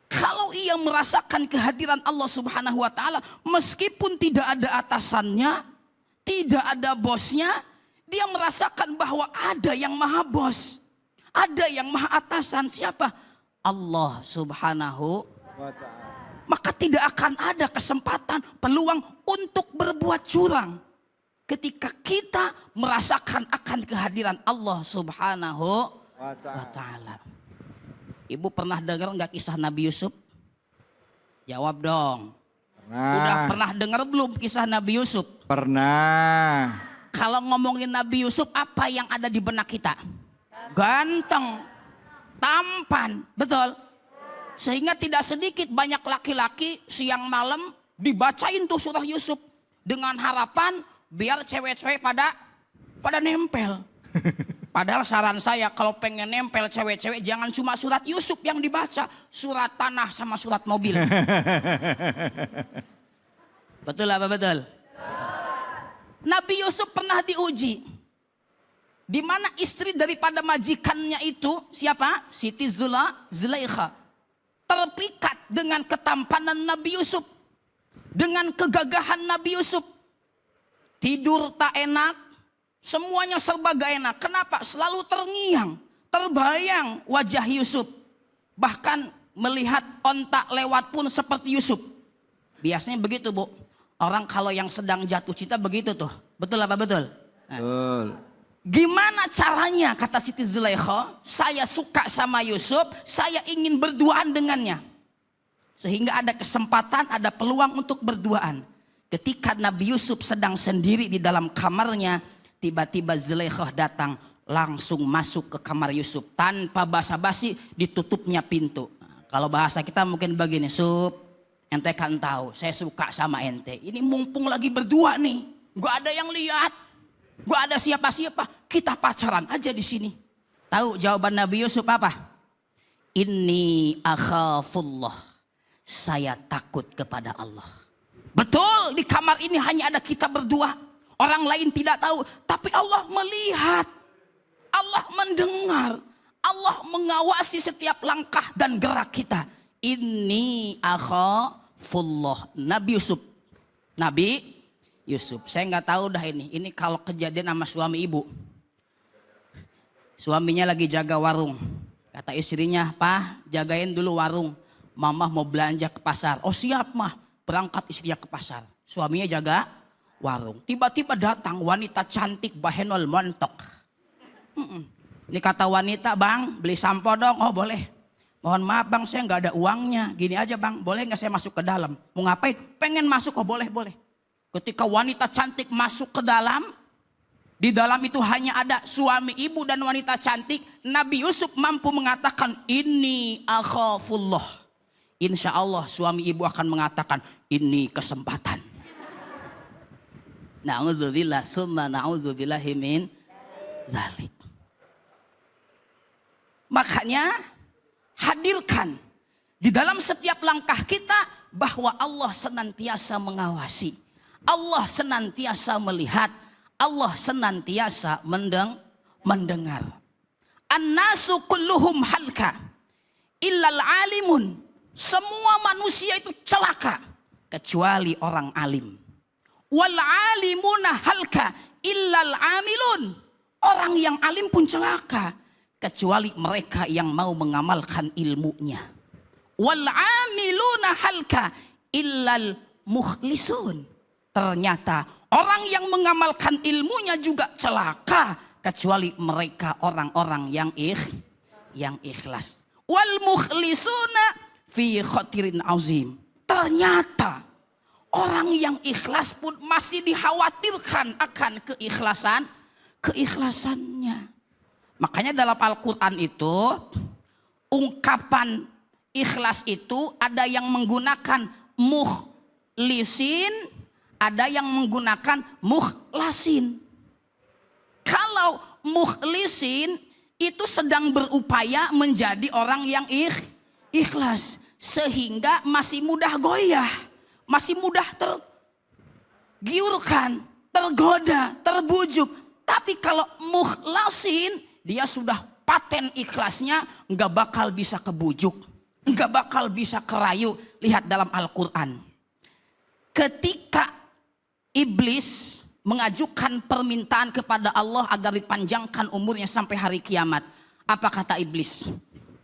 Kalau ia merasakan kehadiran Allah Subhanahu wa ta'ala, meskipun tidak ada atasannya, tidak ada bosnya, dia merasakan bahwa ada yang maha bos, ada yang maha atasan. Siapa? Allah Subhanahu wa ta'ala. Maka tidak akan ada kesempatan, peluang untuk berbuat curang ketika kita merasakan akan kehadiran Allah Subhanahu wa ta'ala. Ibu pernah dengar nggak kisah Nabi Yusuf? Jawab dong. Udah pernah dengar belum kisah Nabi Yusuf? Pernah. Kalau ngomongin Nabi Yusuf, apa yang ada di benak kita? Ganteng, tampan, betul? Sehingga tidak sedikit banyak laki-laki siang malam dibacain tuh surah Yusuf dengan harapan biar cewek-cewek pada nempel. Padahal saran saya kalau pengen nempel cewek-cewek jangan cuma surat Yusuf yang dibaca, surat tanah sama surat mobil. Betul apa betul? Nabi Yusuf pernah diuji. Di mana istri daripada majikannya itu siapa? Siti Zulaikha. Terpikat dengan ketampanan Nabi Yusuf, dengan kegagahan Nabi Yusuf. Tidur tak enak, semuanya serba gak enak. Kenapa? Selalu terngiang, terbayang wajah Yusuf. Bahkan melihat onta lewat pun seperti Yusuf. Biasanya begitu, Bu. Orang kalau yang sedang jatuh cinta begitu tuh. Betul apa betul? Nah. Betul. Gimana caranya, kata Siti Zulaikha, saya suka sama Yusuf, saya ingin berduaan dengannya. Sehingga ada kesempatan, ada peluang untuk berduaan. Ketika Nabi Yusuf sedang sendiri di dalam kamarnya, tiba-tiba Zulaikha datang, langsung masuk ke kamar Yusuf. Tanpa basa-basi ditutupnya pintu. Nah, Kalau bahasa kita mungkin begini, Sup, ente kan tahu saya suka sama ente. Ini mumpung lagi berdua nih, gak ada yang lihat, gak ada siapa-siapa, kita pacaran aja di sini. Tahu jawaban Nabi Yusuf apa? Inni akhafullah, saya takut kepada Allah. Betul, di kamar ini hanya ada kita berdua, orang lain tidak tahu, tapi Allah melihat, Allah mendengar, Allah mengawasi setiap langkah dan gerak kita. Inni akhafullah. Nabi Yusuf, saya nggak tahu dah ini kalau kejadian sama suami ibu. Suaminya lagi jaga warung, kata istrinya, "Pak, jagain dulu warung, mama mau belanja ke pasar." "Oh siap mah." Berangkat istrinya ke pasar, suaminya jaga warung. Tiba-tiba datang wanita cantik bahenol montok. Ini kata wanita, "Bang, beli sampo dong." "Oh boleh." "Mohon maaf bang, saya nggak ada uangnya. Gini aja bang, boleh nggak saya masuk ke dalam?" "Mau ngapain?" "Pengen masuk." "Oh boleh." Ketika wanita cantik masuk ke dalam, di dalam itu hanya ada suami ibu dan wanita cantik. Nabi Yusuf mampu mengatakan, "Inni akhafullah." Insya Allah suami ibu akan mengatakan, "Ini kesempatan." Na'udzubillah summa na'udzubillahi min dzalik. Makanya hadirkan di dalam setiap langkah kita bahwa Allah senantiasa mengawasi, Allah senantiasa melihat, Allah senantiasa mendengar. An-nasu kulluhum halka illal alimun. Semua manusia itu celaka kecuali orang alim. Wal alimuna halka illal amilun. Orang yang alim pun celaka kecuali mereka yang mau mengamalkan ilmunya. Wal amiluna halka illal mukhlisun. Ternyata orang yang mengamalkan ilmunya juga celaka kecuali mereka orang-orang yang ikhlas. Wal mukhlisuna fi khatirin azim. Ternyata orang yang ikhlas pun masih dikhawatirkan akan keikhlasannya. Makanya dalam Al-Quran itu ungkapan ikhlas itu ada yang menggunakan mukhlisin, ada yang menggunakan mukhlasin. Kalau mukhlisin itu sedang berupaya menjadi orang yang ikhlas, sehingga masih mudah goyah, masih mudah tergiurkan, tergoda, terbujuk. Tapi kalau mukhlasin, dia sudah paten ikhlasnya, nggak bakal bisa kebujuk, nggak bakal bisa kerayu. Lihat dalam Al-Quran, ketika iblis mengajukan permintaan kepada Allah agar dipanjangkan umurnya sampai hari kiamat, apa kata iblis?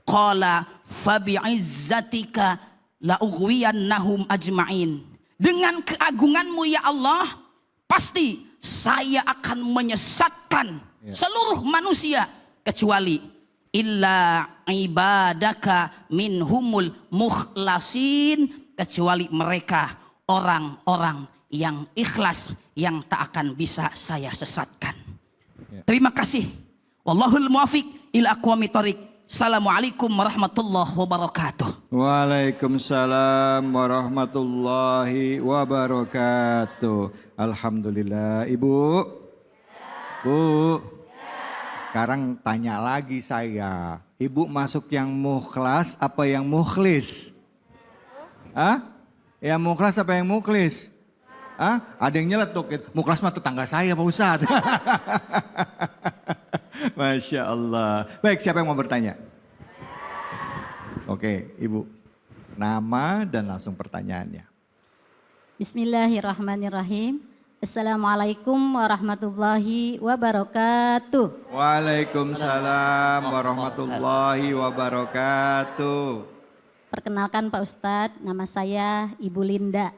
Qala fabi'izzatika la'ughwiyannahum ajma'in. Dengan keagunganmu ya Allah, pasti saya akan menyesatkan seluruh manusia kecuali illa ibadaka minhumul mukhlasin, kecuali mereka orang-orang yang ikhlas yang tak akan bisa saya sesatkan. Terima kasih. Wallahul muwafiq ila aqwamit thoriq. Assalamualaikum warahmatullahi wabarakatuh. Waalaikumsalam warahmatullahi wabarakatuh. Alhamdulillah. Ibu, Bu, sekarang tanya lagi saya. Ibu masuk yang mukhlas apa yang mukhlis? Hah? Yang mukhlas apa yang mukhlis? Hah? Ada yang nyeletuk. Mukhlas mah tetangga saya Pak Ustadz. Masya Allah. Baik, siapa yang mau bertanya? Oke, Ibu. Nama dan langsung pertanyaannya. Bismillahirrahmanirrahim. Assalamualaikum warahmatullahi wabarakatuh. Waalaikumsalam warahmatullahi wabarakatuh. Perkenalkan Pak Ustadz, nama saya Ibu Linda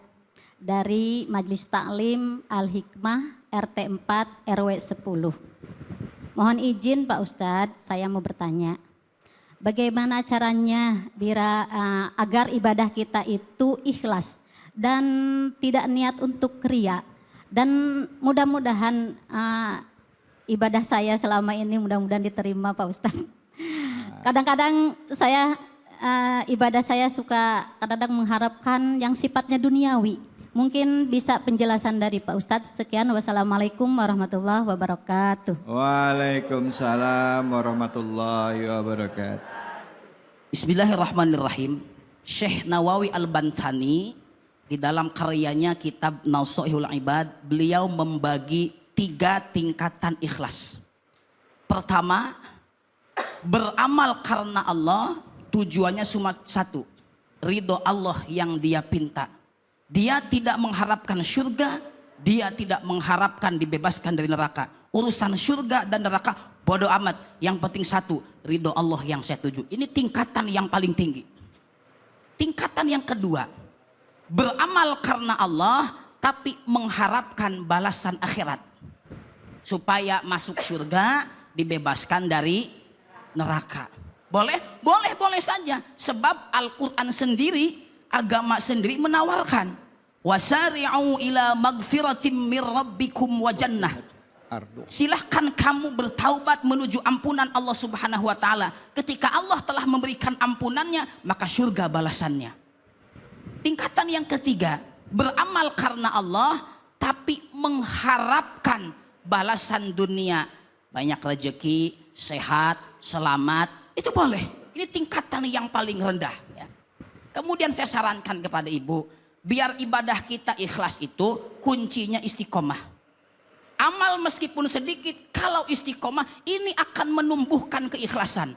dari Majelis Taklim Al-Hikmah RT 4 RW 10. Mohon izin Pak Ustadz, saya mau bertanya. Bagaimana caranya agar ibadah kita itu ikhlas dan tidak niat untuk riya. Dan mudah-mudahan ibadah saya selama ini mudah-mudahan diterima Pak Ustadz. Kadang-kadang saya ibadah saya suka kadang-kadang mengharapkan yang sifatnya duniawi. Mungkin bisa penjelasan dari Pak Ustadz. Sekian, wassalamualaikum warahmatullahi wabarakatuh. Waalaikumsalam warahmatullahi wabarakatuh. Bismillahirrahmanirrahim. Syekh Nawawi Al-Bantani di dalam karyanya kitab Naushaihul Ibad, beliau membagi 3 tingkatan ikhlas. Pertama, beramal karena Allah, tujuannya cuma satu, ridho Allah yang dia pinta. Dia tidak mengharapkan surga, dia tidak mengharapkan dibebaskan dari neraka. Urusan surga dan neraka bodoh amat. Yang penting satu, ridho Allah yang saya tuju. Ini tingkatan yang paling tinggi. Tingkatan yang kedua, beramal karena Allah tapi mengharapkan balasan akhirat. Supaya masuk surga, dibebaskan dari neraka. Boleh? Boleh saja. Sebab Al-Quran sendiri, agama sendiri menawarkan. Wasari'u ila magfiratim mir rabbikum wa jannah. Silahkan kamu bertaubat menuju ampunan Allah Subhanahu wa ta'ala. Ketika Allah telah memberikan ampunannya, maka surga balasannya. Tingkatan yang ketiga, beramal karena Allah tapi mengharapkan balasan dunia. Banyak rezeki, sehat, selamat, itu boleh. Ini tingkatan yang paling rendah. Ya. Kemudian saya sarankan kepada ibu, biar ibadah kita ikhlas itu kuncinya istiqomah. Amal meskipun sedikit, kalau istiqomah ini akan menumbuhkan keikhlasan.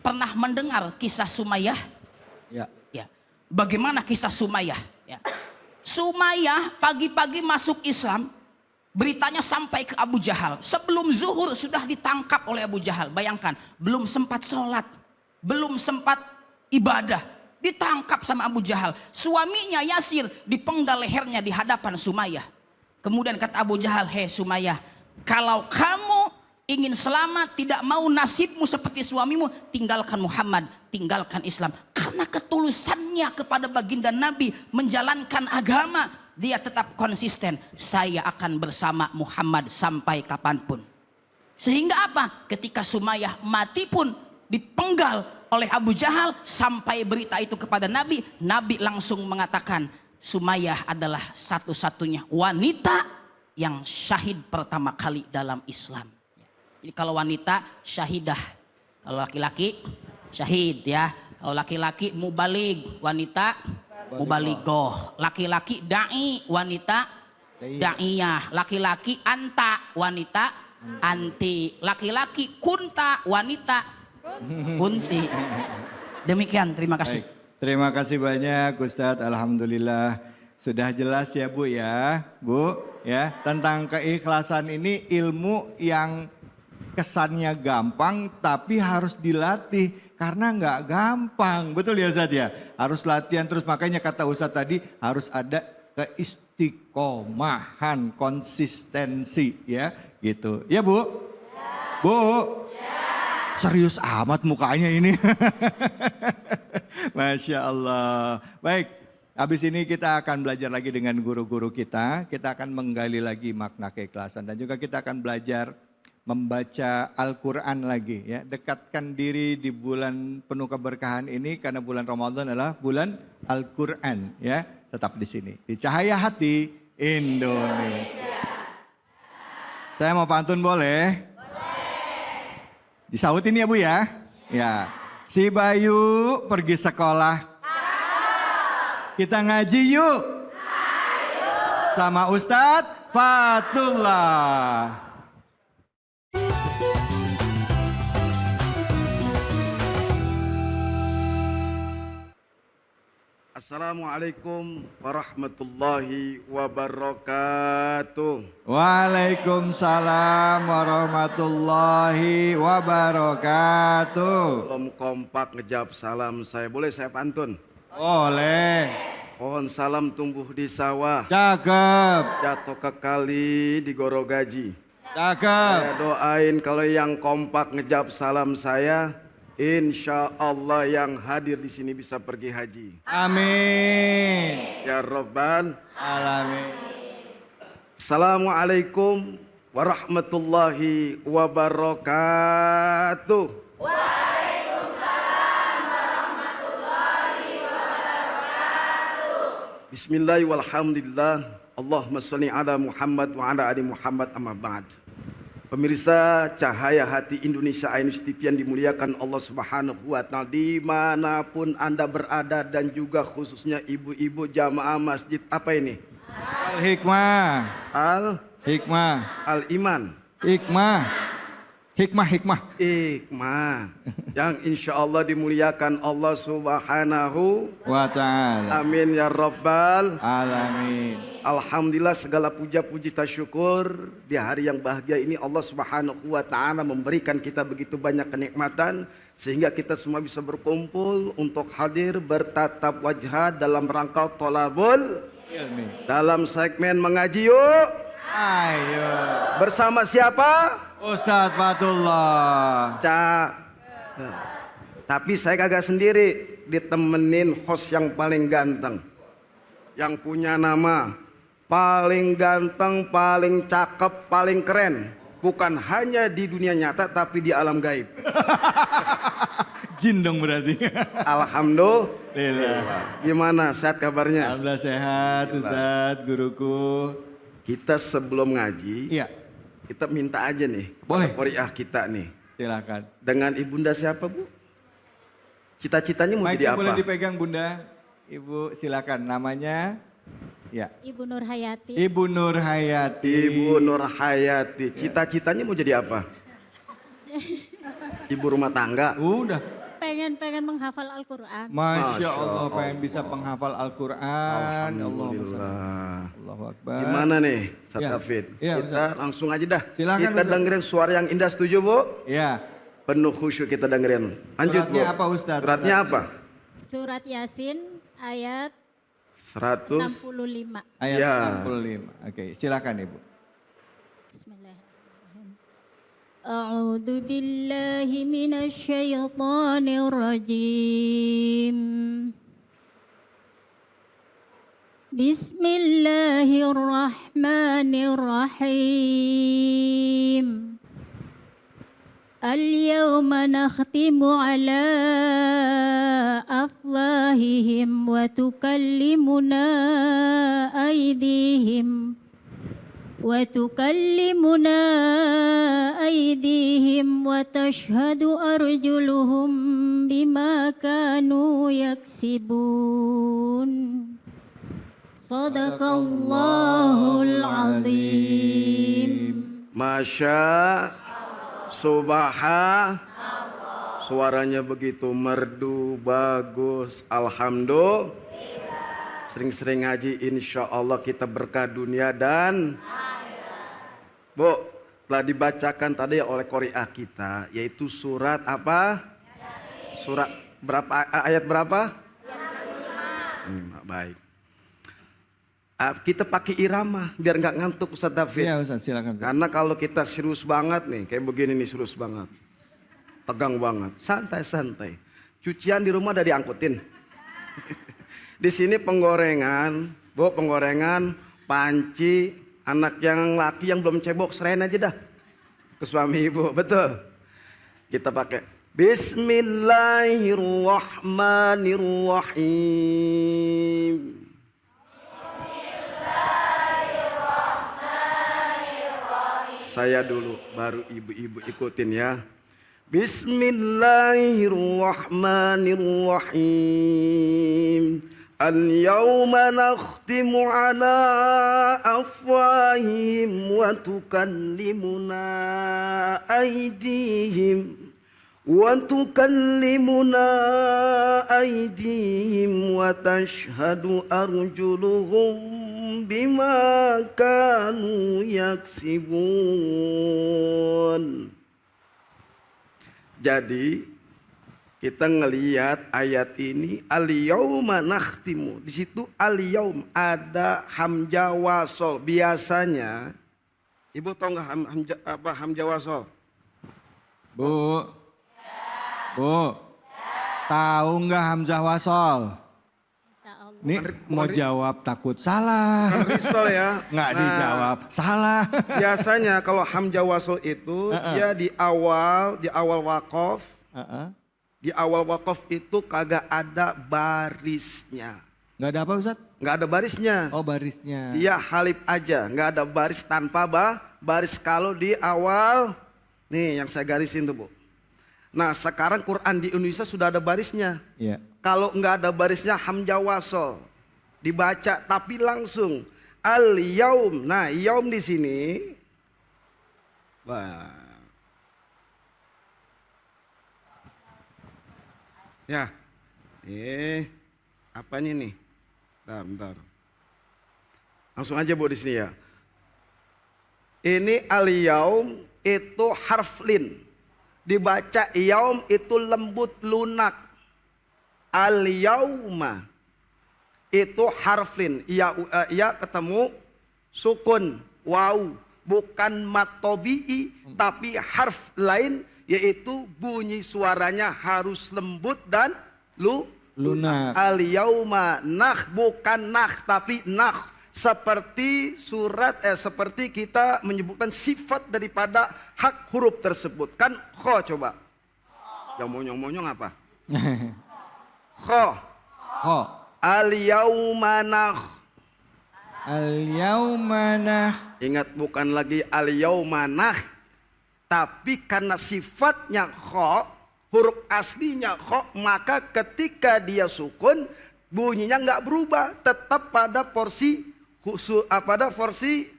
Pernah mendengar kisah Sumayyah? Ya. Ya. Bagaimana kisah Sumayyah? Ya. Sumayyah pagi-pagi masuk Islam, beritanya sampai ke Abu Jahal. Sebelum zuhur sudah ditangkap oleh Abu Jahal. Bayangkan, belum sempat sholat, belum sempat ibadah, ditangkap sama Abu Jahal. Suaminya Yasir dipenggal lehernya di hadapan Sumayyah. Kemudian kata Abu Jahal, "Hei Sumayyah, kalau kamu ingin selamat, tidak mau nasibmu seperti suamimu, tinggalkan Muhammad, tinggalkan Islam." Karena ketulusannya kepada baginda Nabi menjalankan agama, dia tetap konsisten. Saya akan bersama Muhammad sampai kapanpun. Sehingga apa? Ketika Sumayyah mati pun dipenggal oleh Abu Jahal, sampai berita itu kepada Nabi, Nabi langsung mengatakan, Sumayyah adalah satu-satunya wanita yang syahid pertama kali dalam Islam. Jadi kalau wanita syahidah, kalau laki-laki syahid ya. Kalau laki-laki mubalig, wanita mubaligoh. Laki-laki da'i, wanita da'iyah. Laki-laki anta, wanita anti. Laki-laki kunta, wanita kunti. Demikian, terima kasih. Baik. Terima kasih banyak Ustadz, alhamdulillah sudah jelas ya Bu ya. Bu ya, tentang keikhlasan ini ilmu yang kesannya gampang tapi harus dilatih karena nggak gampang. Betul ya Ustadz ya? Harus latihan terus, makanya kata Ustadz tadi harus ada keistiqomahan, konsistensi ya gitu. Ya Bu? Ya. Bu? Serius amat mukanya ini. Masya Allah. Baik, habis ini kita akan belajar lagi dengan guru-guru kita. Kita akan menggali lagi makna keikhlasan. Dan juga kita akan belajar membaca Al-Quran lagi. Ya. Dekatkan diri di bulan penuh keberkahan ini. Karena bulan Ramadan adalah bulan Al-Quran. Ya. Tetap di sini. Di Cahaya Hati Indonesia. Saya mau pantun boleh? Disautin ya Bu ya? Ya. Si Bayu pergi sekolah. Kita ngaji yuk. Sama Ustadz Fatullah. Assalamualaikum warahmatullahi wabarakatuh. Waalaikumsalam warahmatullahi wabarakatuh. Belum kompak ngejawab salam saya. Boleh saya pantun? Boleh. Pohon salam tumbuh di sawah. Cakep. Jatuh ke kali di Gorogaji. Cakep. Saya doain kalau yang kompak ngejawab salam saya, insya Allah yang hadir di sini bisa pergi haji. Amin. Ya Rabbal Alamin. Assalamualaikum warahmatullahi wabarakatuh. Waalaikumsalam warahmatullahi Bismillah walhamdulillah. Allahumma sholli ala Muhammad wa ala ali Muhammad amma ba'd. Pemirsa Cahaya Hati Indonesia Ainus TV yang dimuliakan Allah Subhanahu wa taala dimanapun Anda berada dan juga khususnya ibu-ibu jamaah masjid apa ini? Al-Hikmah. Al-Hikmah. Al-Iman. Hikmah. Yang insya Allah dimuliakan Allah Subhanahu Wa ta'ala. Amin ya Rabbal Alamin. Alhamdulillah segala puja-puji tasyukur di hari yang bahagia ini Allah Subhanahu wa taala memberikan kita begitu banyak kenikmatan sehingga kita semua bisa berkumpul untuk hadir bertatap wajah dalam rangka thalabul ilmi. Dalam segmen mengaji yuk. Ayo. Bersama siapa? Ustadz Fatullah. Tapi saya kagak sendiri, ditemenin host yang paling ganteng. Yang punya nama paling ganteng, paling cakep, paling keren. Bukan hanya di dunia nyata tapi di alam gaib. Jin dong berarti. Alhamdulillah. Gimana sehat kabarnya? Alhamdulillah sehat Ustadz, guruku. Kita sebelum ngaji, Iya. kita minta aja nih. Boleh. Qori'ah kita nih. Silakan. Dengan ibunda siapa Bu? Cita-citanya mau jadi Mic-nya apa? boleh dipegang Bunda. Ibu silakan namanya. Ya. Ibu Nur Hayati. Ibu Nur Hayati. Ibu Nur Hayati. Cita-citanya mau jadi apa? Ibu rumah tangga. Udah. Pengen menghafal Al-Quran. Masya Allah pengen bisa penghafal Al-Quran. Alhamdulillah. Allahu Akbar. Gimana nih Ustaz Ya. David? Ya, Kita langsung aja dah. Silakan, Kita Ustaz. dengerin suara yang indah, setuju Bu? Ya. Penuh khusyuk kita dengerin. Lanjut Suratnya Bu. apa, Ustaz? Suratnya apa? Surat Yasin ayat 100. 65. Ayat Ya. 65. Oke, silakan Ibu. Bismillahirrahmanirrahim. A'udzu billahi minasyaitonir rajim. Bismillahirrahmanirrahim. Al-yawma nakhtimu ala afwahihim wa tukallimuna aydihim wa tashhadu arjuluhum bima kanu yaksibun. Sadaqallahul azim. Masya Subha. Suaranya begitu merdu, bagus. Alhamdulillah. Sering-sering ngaji, insya Allah kita berkah dunia dan Bu, telah dibacakan tadi oleh qori'ah kita, yaitu surat apa? Surat berapa? Ayat berapa? 65. Baik. Kita pakai irama biar nggak ngantuk Ustaz David. Iya Ustaz, silakan. Karena kalau kita serius banget nih, kayak begini nih serius banget. Tegang banget, santai-santai. Cucian di rumah udah diangkutin. Di sini penggorengan, Bu, penggorengan, panci, anak yang laki yang belum cebok serahin aja dah ke suami ibu, betul. Kita pakai Bismillahirrahmanirrahim. Saya dulu, baru ibu-ibu ikutin ya. Bismillahirrahmanirrahim. Al-yawma nakhtimu ala afwahihim wa tukallimuna aydihim wa tashhadu arjuluhum bima kanu yaksibun. Jadi kita ngelihat ayat ini al-yauma nakhtimu. Di situ al-yaum ada hamzah wasol. Biasanya Ibu tahu nggak hamzah wasol? Bu. Tahu nggak hamzah wasol? Nih mau jawab takut salah. Kan risol ya. Nggak dijawab salah. Biasanya kalau hamzah wasol itu dia di awal waqaf. Di awal waqaf itu kagak ada barisnya. Nggak ada apa Ustaz? nggak ada barisnya. Oh, barisnya. Dia halif aja, nggak ada baris tanpa baris. Kalau di awal, nih yang saya garisin tuh Bu. Nah sekarang Quran di Indonesia sudah ada barisnya. Iya. Kalau nggak ada barisnya hamzah wasol, dibaca tapi langsung al yaum. Nah yaum di sini, ya, apanya nih? Bentar. Langsung aja Bu di sini ya. Ini al yaum itu harf lin. Dibaca yaum itu lembut lunak. Al yauma itu harf lin. Ya ketemu sukun waw, bukan mat tabi'i tapi harf lain, yaitu bunyi suaranya harus lembut dan lunak. Al yauma nakh, bukan nakh tapi nakh. Seperti seperti kita menyebutkan sifat daripada hak huruf tersebut. Kan kho coba. Yang monyong-monyong apa? Kho. Kho. Al yauma nakh. Al yauma nakh. Ingat bukan lagi al yauma nakh. Tapi karena sifatnya kho, huruf aslinya kho, maka ketika dia sukun bunyinya nggak berubah, tetap pada porsi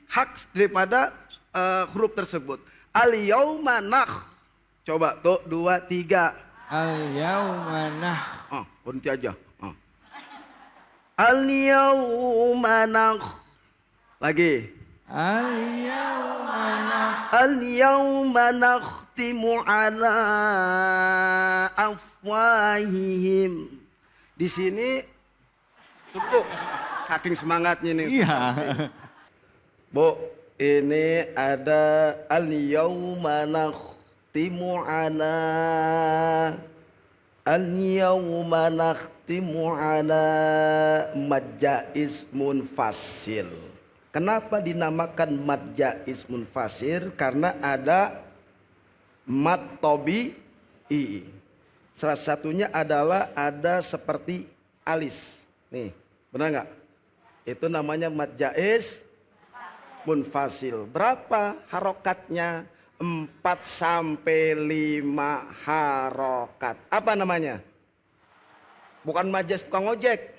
hak daripada huruf tersebut. Al yauma nakh. Coba tuh 2, 3. Al yauma nakh. Berhenti aja. Al yauma nakh. Lagi. Al yauma nakh. Al yauma nakhtimu ala afwahihim. Di sini tutup. Saking semangatnya nih. Iya. Bu, ini ada al yauma nakhtimu ala mad jaiz munfasil. Kenapa dinamakan mad jaiz munfasil? Karena ada mad tabi'i. Salah satunya adalah ada seperti alis. Nih, benar nggak? Itu namanya mad jaiz munfasil. Berapa harokatnya? 4 sampai 5 harokat. Apa namanya? Bukan mad jaiz tukang ojek.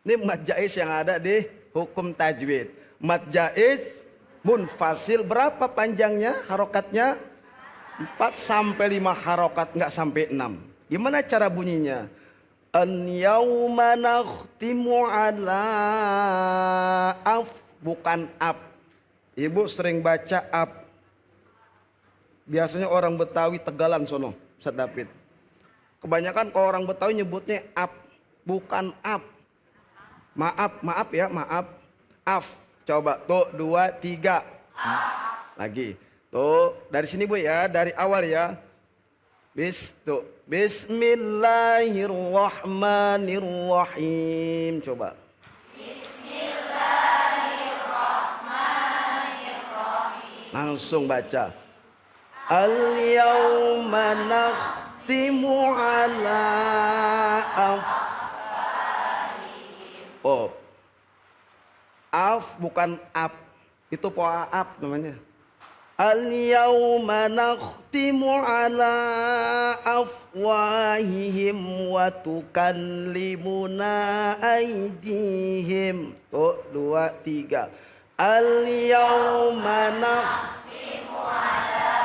Ini mad jaiz yang ada di hukum tajwid. Mad jaiz munfasil. Berapa panjangnya harokatnya? 4 sampai 5 harokat, nggak sampai 6. Gimana cara bunyinya? An yauma nakhtimu ala af, bukan ap. Ibu sering baca ap. Biasanya orang Betawi Tegalan sono, Ustaz David. Kebanyakan kalau orang Betawi nyebutnya ap, bukan ap. Maaf ya, maaf. Af. Coba tuh 2, 3. Lagi. Tuh dari sini Bu ya, dari awal ya. Bismillahirrahmanirrahim. Coba. Bismillahirrahmanirrahim. Langsung baca. Al yauma nakhtimu ala Oh. Af bukan ap. Itu po'aap namanya. Al yauma nakhtimu ala afwahihim wa tukallimuna aydihim. Tuh 2, 3. Al yauma nakhtimu ala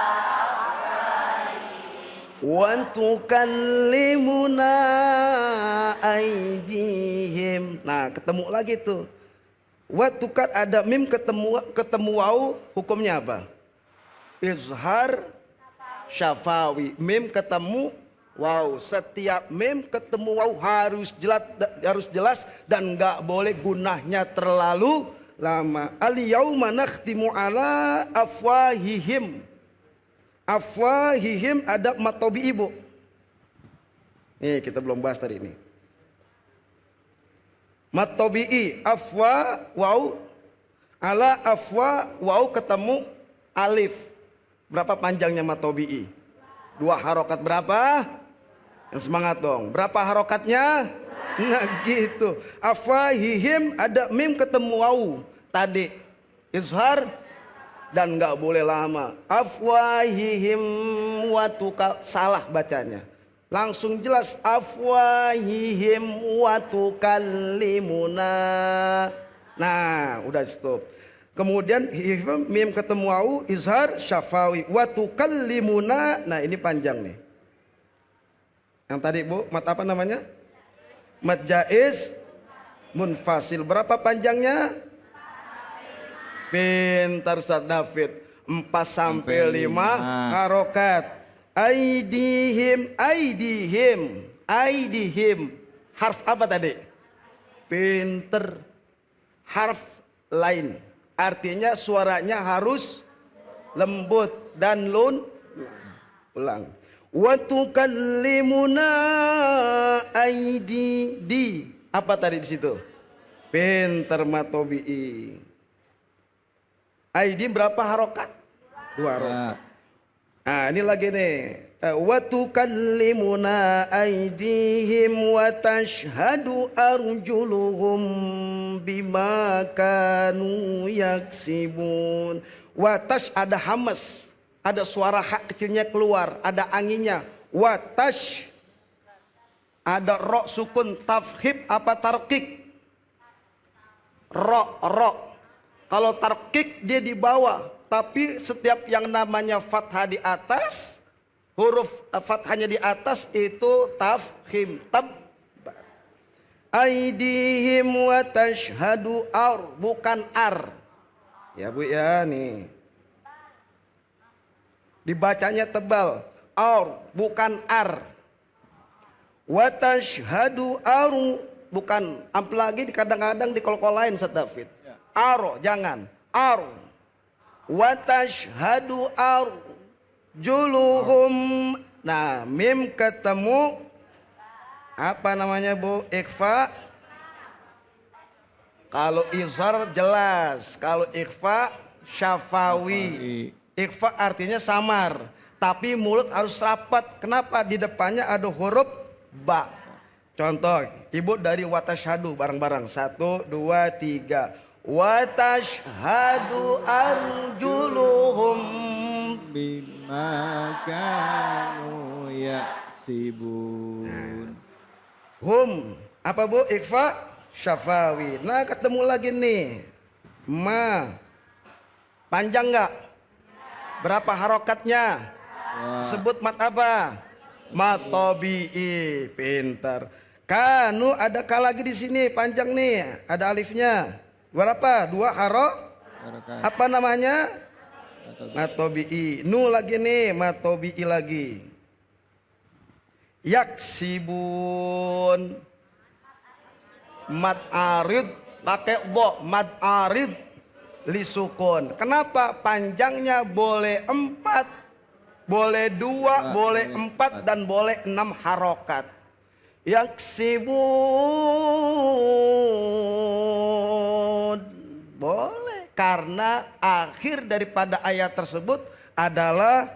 afwahihim wa tukallimuna aydihim. Nah, ketemu lagi tuh. Watukat ada mim ketemu waw, hukumnya apa? Izhar syafawi. Mim ketemu waw. Setiap mim ketemu waw harus jelas dan nggak boleh gunahnya terlalu lama. Al yauma nakhtimu ala afwahihim. Afwahihim ada matobi ibu. Nih kita belum bahas tadi ini. Mat tabi'i afwa waw ala afwa waw ketemu alif. Berapa panjangnya mat tabi'i? 2 harokat berapa? Yang semangat dong. Berapa harokatnya? 6. Nah gitu. Afwahihim ada mim ketemu waw. Tadi izhar dan nggak boleh lama. Afwahihim watukal, salah bacanya. Langsung jelas afwahihim watukallimuna. Nah, udah stop. Kemudian mim ketemu waw, izhar syafawi watukallimuna. Nah, ini panjang nih. Yang tadi Bu, mat apa namanya? Mat jaiz munfasil. Berapa panjangnya? Pintar Ustaz David. 4 sampai 5 harokat. Aidihim, aidihim, aidihim. Harf apa tadi? Pinter. Harf lain. Artinya suaranya harus lembut dan ulang. Wa tukallimuna aidi di. Apa tadi di situ? Pinter matobi'i. Aidi berapa harokat? 2 harokat. Nah ini lagi nih. Wa tukallimuna aidihim wa tashhadu arjuluhum bima kanu yaksibun. Wa tash ada hamas. Ada suara hak kecilnya keluar, ada anginnya. Watash, ada ro sukun, tafkhim apa tarkik? Ro. Kalau tarkik dia di bawah, tapi setiap yang namanya fathah di atas, huruf fathahnya di atas itu tafkhim. Aidihim wa tashhadu ar, bukan ar. Ya Bu ya nih. Dibacanya tebal. Ar, bukan ar. Wa tashhadu aru, bukan. Apalagi kadang-kadang di kol-kol lain Ustaz David. Aro, jangan. Ar. Wa tashhadu ar. Juluhum. Nah, mim ketemu. Apa namanya Bu? Ikhfa. Kalau izhar jelas. Kalau ikhfa syafawi. Ikhfa artinya samar, tapi mulut harus rapat. Kenapa? Di depannya ada huruf ba. Contoh, Ibu dari watashhadu bareng-bareng. 1, 2, 3. Watashhadu arjuluhum bima kanu yaksibun. Hum, apa Bu? Ikhfa syafawi. Nah ketemu lagi nih. Ma, panjang nggak? Berapa harokatnya? Sebut mat apa? Matobi'i. Pintar. Kanu ada ka lagi di sini panjang nih. Ada alifnya. Berapa? 2 harokat. Apa namanya? Matobi'i. Nu lagi nih. Matobi'i lagi. Yaksibun. Mad arid pakai do. Mad arid lisukun. Kenapa? Panjangnya boleh 4, boleh 2, boleh 4 dan boleh 6 harokat. Yaksibun boleh karena akhir daripada ayat tersebut adalah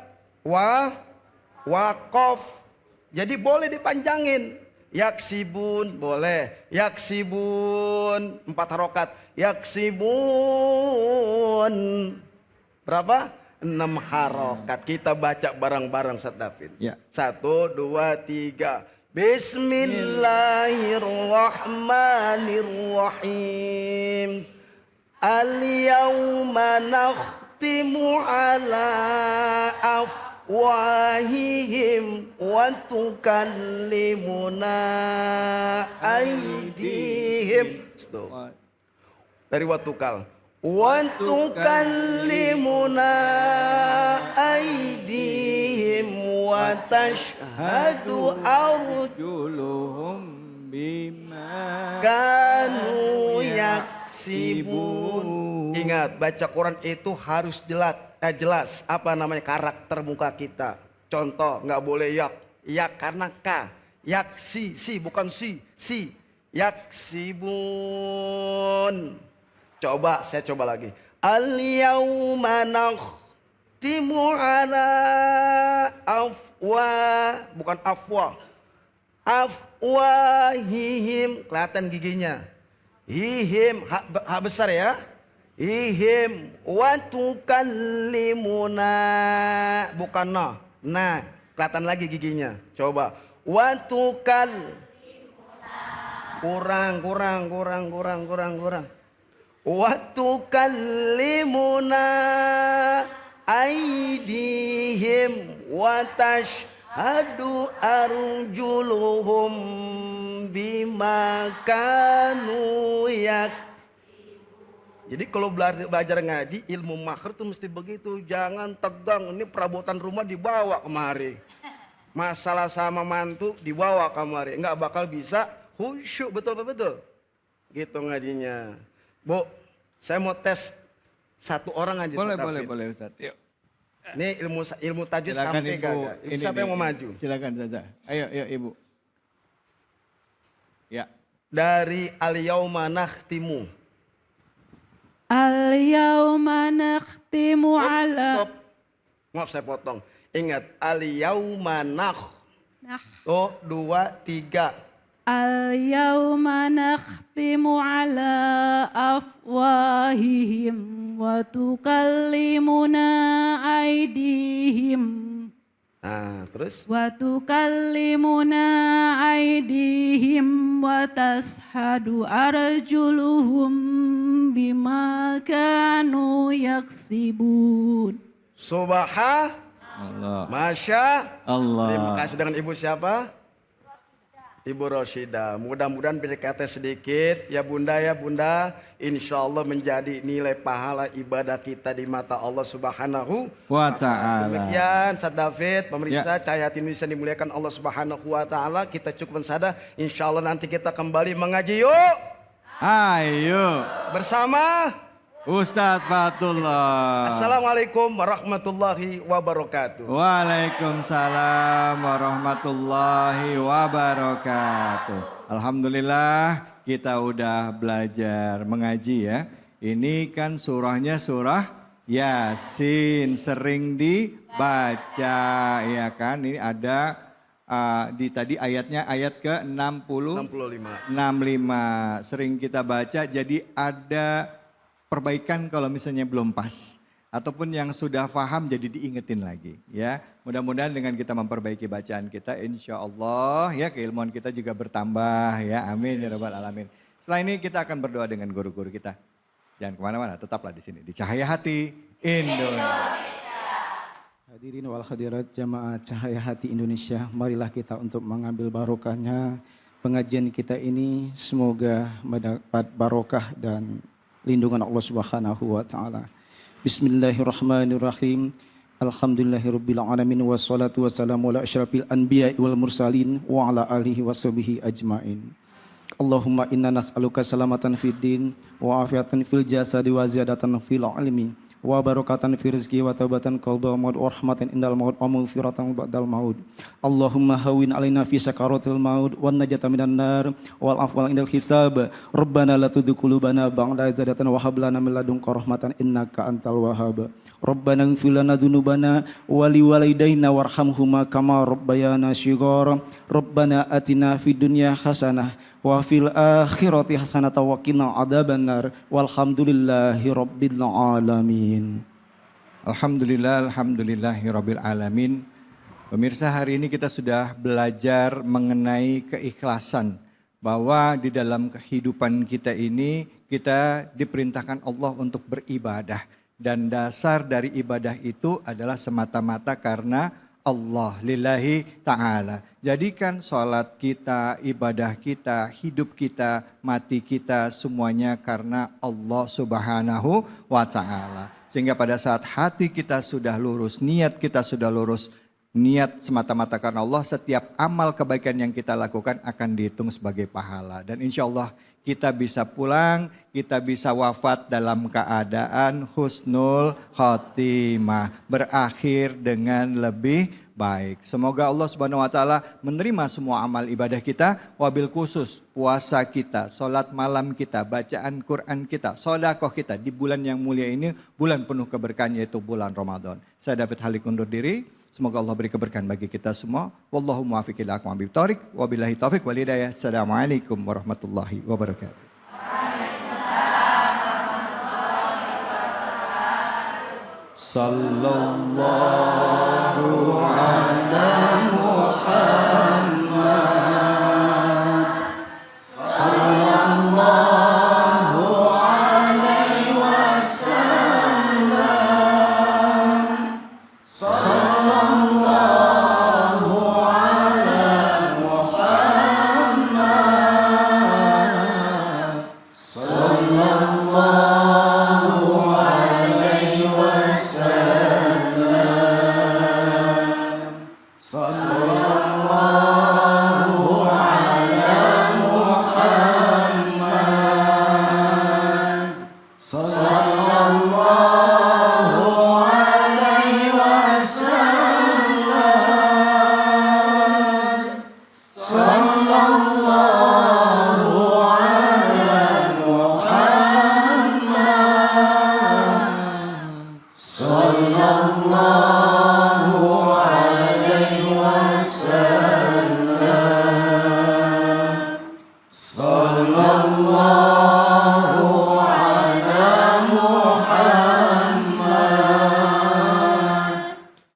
waqaf. Jadi boleh dipanjangin. Yaksibun boleh. Yaksibun 4 harokat. Yaksibun berapa? 6 harokat. Kita baca bareng-bareng Ustaz David. Ya. 1, 2, 3. Bismillahirrahmanirrahim. Al-yawma nakhtimu ala afwahihim wa tukallimuna aydihim. Stop. Dari watukal. Wa tukallimuna aydihim wa tashhadu Juluhum bima kanu yaksibun. Ingat, baca Quran itu harus jelas apa namanya karakter muka kita. Contoh, nggak boleh yak. Yak karena ka. Yak si bukan si. Yaksibun. Saya coba lagi. Al-yawma nakhtimu ala afwa, bukan afwa. afwahihim, kelihatan giginya. Ihim, hak besar ya. Ihim wa tukallimuna, bukan no. Nah, kelihatan lagi giginya. Coba. Wa kurang. Wa tukallimuna aidihim wa tashhadu arjuluhum bima kanu Jadi kalau belajar ngaji, ilmu makhr tuh mesti begitu. Jangan tegang, ini perabotan rumah dibawa kemari. Masalah sama mantu dibawa kemari. Enggak bakal bisa khusyuk, betul-betul. Gitu ngajinya. Bu, saya mau tes satu orang aja. Boleh Ustaz. Yuk. Ini ilmu tajwid Silakan sampai Ibu. kagak. Siapa yang mau maju? Silakan saja. Ayo Ibu. Ya. Dari al-yauma nakhtimu. Al-yawma nakhtimu ala... Stop. Maaf saya potong. Ingat, al-yauma Oh, 2, 3. Al-yawma nakhtimu ala afwahihim wa tukallimuna aydihim. Nah, terus? Wa tukallimuna aydihim wa tashhadu arjuluhum bima kanu yaksibun. Allah. Masya Allah. Terima kasih. Dengan Ibu siapa? Ibu Rosyida. Mudah-mudahan PDKT sedikit ya Bunda. Insya Allah menjadi nilai pahala ibadah kita di mata Allah Subhanahu wa ta'ala. Demikian Ustaz David, pemirsa Cahaya Hati Indonesia dimuliakan Allah Subhanahu wa ta'ala. Kita cukup sada. Insya Allah nanti kita kembali mengaji yuk. Ayo. Bersama Ustadz Fatullah. Assalamualaikum warahmatullahi wabarakatuh. Waalaikumsalam warahmatullahi wabarakatuh. Alhamdulillah kita udah belajar mengaji ya. Ini kan surahnya surah Yasin, sering dibaca ya kan. Ini ada di tadi ayatnya ayat ke 65. Sering kita baca, jadi ada perbaikan kalau misalnya belum pas. Ataupun yang sudah paham jadi diingetin lagi ya. Mudah-mudahan dengan kita memperbaiki bacaan kita insya Allah ya keilmuan kita juga bertambah ya. Amin ya rabbal alamin. Setelah ini kita akan berdoa dengan guru-guru kita. Jangan kemana-mana, tetaplah di sini di Cahaya Hati Indonesia. Hadirin wal hadirat jamaah Cahaya Hati Indonesia, marilah kita untuk mengambil barokahnya pengajian kita ini. Semoga mendapat barokah dan lindungan Allah Subhanahu wa taala. Bismillahirrahmanirrahim. Alhamdulillahirabbil alamin wassalatu wassalamu ala asyrafil anbiya'i wal mursalin wa ala alihi washabihi ajmain. Allahumma inna nas'aluka salamatan fid din wa afiatan fil jasadi wa ziyadatan fil ilmi wa barakatan fi rizqi wa taubatan qalbal maut wa rahmatan indal maut wa maghfiratan ba'dal maut. Allahumma hawwin alaina fi sakaratil maut wan najata minan nar wal afwal indal hisab. Rabbana la tudh qulubana ba'da idh hadaytana wa hab lana min ladunka rahmatan innaka antal wahhab. Rabbana ighfir lana dzunubana wa liwalidayna warhamhuma kama rabbayana shighara. Rabbana atina fid dunya hasanah wa fil akhirati hasanatan wa qina adzabannar. Walhamdulillahi rabbil alamin. Alhamdulillahi rabbil alamin. Pemirsa, hari ini kita sudah belajar mengenai keikhlasan, bahwa di dalam kehidupan kita ini kita diperintahkan Allah untuk beribadah, dan dasar dari ibadah itu adalah semata-mata karena Allah, lillahi ta'ala. Jadikan sholat kita, ibadah kita, hidup kita, mati kita semuanya karena Allah Subhanahu wa ta'ala. Sehingga pada saat hati kita sudah lurus, niat kita sudah lurus, niat semata-mata karena Allah, setiap amal kebaikan yang kita lakukan akan dihitung sebagai pahala. Dan insya Allah kita bisa pulang, kita bisa wafat dalam keadaan husnul khotimah, berakhir dengan lebih baik. Semoga Allah Subhanahu wa taala menerima semua amal ibadah kita, wabil khusus puasa kita, salat malam kita, bacaan Quran kita, sedekah kita di bulan yang mulia ini, bulan penuh keberkahan yaitu bulan Ramadan. Saya David Halik undur diri. Semoga Allah beri keberkahan bagi kita semua. Wallahu muwaffiq ila aqwamit thoriq. Wabillahi taufik wal hidayah. Assalamualaikum warahmatullahi wabarakatuh. Sallallahu ala Muhammad. Sallallahu alaihi wasallam. Sallallahu ala Muhammad. Sallallahu alaihi wasallam. Sallallahu ala Muhammad. Sallallahu alaihi wasallam. Sallallahu ala Muhammad. Sallallahu alaihi wasallam.